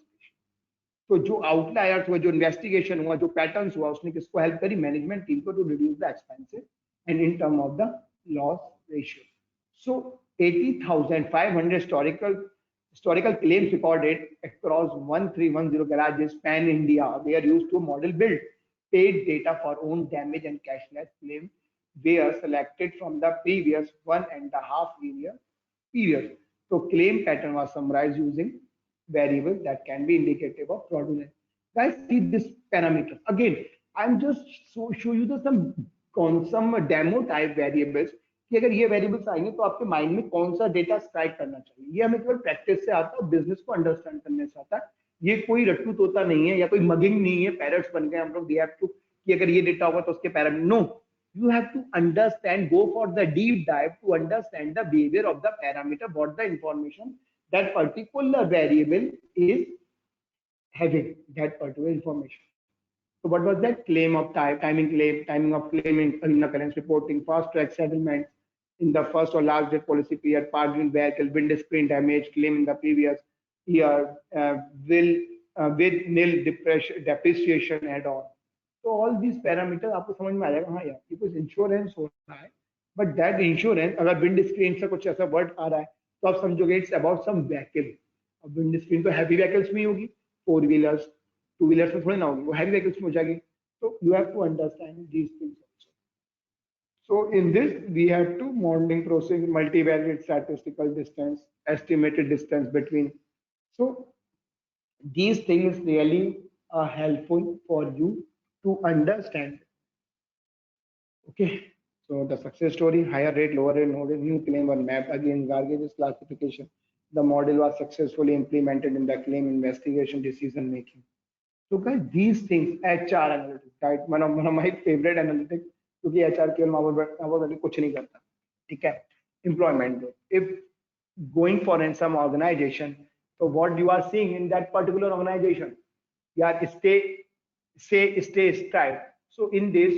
तो जो आउटलायर्स हुआ, जो इन्वेस्टिगेशन हुआ, जो पैटर्न्स हुआ, उसने किसको हेल्प करी, मैनेजमेंट टीम को, to reduce the expenses and in term of the loss ratio. So 80,500 historical claims recorded across 1310 garages pan India were used to model build. Paid data for own damage and cashless claim were selected from the previous 1.5 year period. So claim pattern was summarized using variables that can be indicative of fraudulent. Guys, see this parameter again. I'm just show you the some demo type variables कि अगर ये variables आएंगे तो आपके mind में कौन सा data strike करना चाहिए। ये हमें केवल प्रैक्टिस से आता है, बिजनेस को अंडरस्टैंड करने से आता है। ये कोई रट्टू तोता नहीं है या कोई मगिंग नहीं है, पैरट्स बन गए हम लोग, दे हैव टू कि अगर ये डेटा होगा तो उसके parameter, no, you have to understand, go for the deep dive to understand the behavior of the parameter, what the information that particular variable is having, that particular information. So what was that? Claim of timing claim, timing of claim in occurrence reporting, fast track settlement in the first or last date policy period, parking vehicle, windscreen damage claim in the previous year, will with nil depreciation add on. तो all this parameter आपको समझ में आ जाएगा, हाँ यार ये कुछ insurance हो रहा है, बट दैट इंश्योरेंस अगर विंड स्क्रीन से कुछ ऐसा वर्ड आ रहा है तो आप समझोगे इट्स अबाउट सम व्हीकल। अब विंड स्क्रीन तो हैवी व्हीकल्स में होगी, 4 व्हीलर्स 2 व्हीलर्स में थोड़ी ना होगी, वो हैवी व्हीकल्स में हो जाएगी। तो you have to understand these things also. So in this we have to modeling process, multivariate statistical distance, estimated distance between. So these things really are helpful for you to understand. Okay, so the success story: higher rate, lower rate, no rate, new claim were mapped against Gargage's classification. The model was successfully implemented in the claim investigation decision making. So guys, these things, HR analytics, right? One of my favorite analytics, क्योंकि HR केवल वहाँ कुछ नहीं करता, ठीक है? Employment growth. If going for in some organization, so what you are seeing in that particular organization, yeah, stay strive. So in this,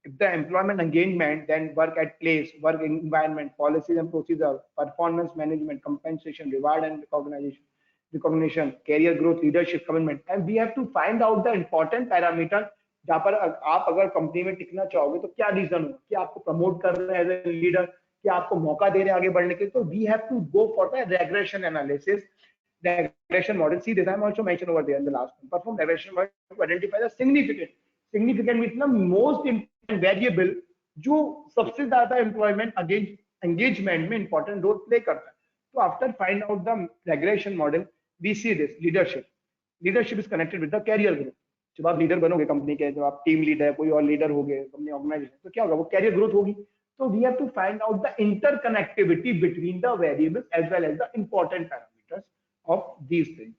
if the employment engagement, then work at place, work environment, policies and procedure, performance management, compensation, reward and recognition, career growth, leadership, commitment, and we have to find out the important parameter जहाँ पर आप अगर company में टिकना चाहोगे तो क्या reason हो, कि आपको प्रमोट कर रहे हैं एज ए लीडर, कि आपको मौका दे रहे हैं आगे बढ़ने के, तो we have to go for the regression analysis, regression model. See this, I am also mentioned over there in the last one. Perform regression model to identify the significant means the most important variable जो सबसे ज्यादा employment engagement में important role play करता है. So after find out the regression model, we see this leadership is connected with the career growth. जब आप leader बनोगे company के, जब आप टीम लीडर, कोई और लीडर हो गए कंपनी ऑर्गेनाइजेशन, तो क्या होगा, वो कैरियर ग्रोथ होगी. तो we have to find out the interconnectivity between the variables as well as the important parameters of these things.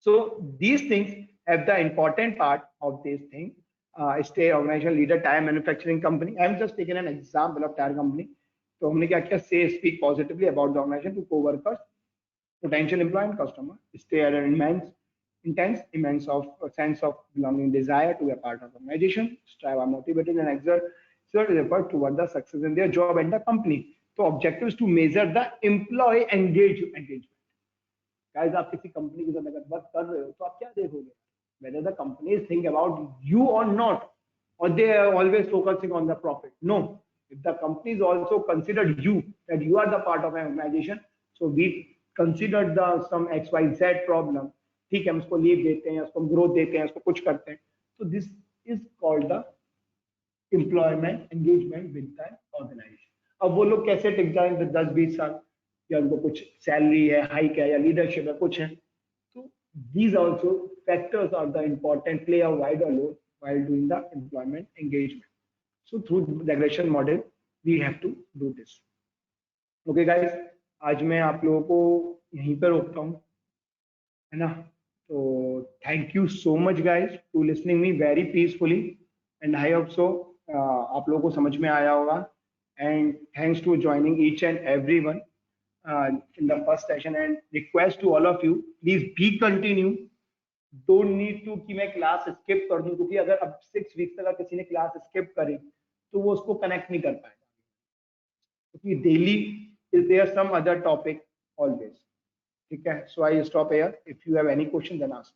So these things have the important part of this thing. Stay organization leader, tire manufacturing company. I am just taking an example of tire company. तो हमने क्या किया, say speak positively about the organization to co-workers, potential employee and customer. Stay at an immense of sense of belonging, desire to be a part of the organization. Strive are motivated and exert effort toward the success in their job and the company. So objective is to measure the employee engagement. Guys, आप किसी company के साथ अगर work कर रहे हो तो आप क्या देखोगे, whether the company is think about you or not, or they are always focusing on the profit. No, if the company is also considered you, that you are the part of an organization, so we consider the some XYZ problem, ठीक है, हम उसको leave देते हैं, उसको growth देते हैं, उसको कुछ करते हैं. So this is called the employment engagement with the organization. अब वो लोग कैसे टिक जाएंगे 10-20 साल, या उनको कुछ सैलरी है, हाइक है, या लीडरशिप है, कुछ है. तो these also factors are the important, play a wider role while doing the employment engagement. So through regression model we have to do this. Okay guys, आज मैं आप लोगों को यहीं पर रोकता हूँ, है ना. तो thank you so much guys to listening me very peacefully, and I hope so आप लोगों को समझ में आया होगा. And thanks to joining each and every one in the first session, and request to all of you, please be continue, don't need to कि मैं class skip कर दूं, क्योंकि अगर अब 6 वीक्स तक किसी ने क्लास स्किप करी तो वो उसको कनेक्ट नहीं कर पाएगा, क्योंकि daily is there some other topic always. ठीक है, so I stop here. If you have any question then ask.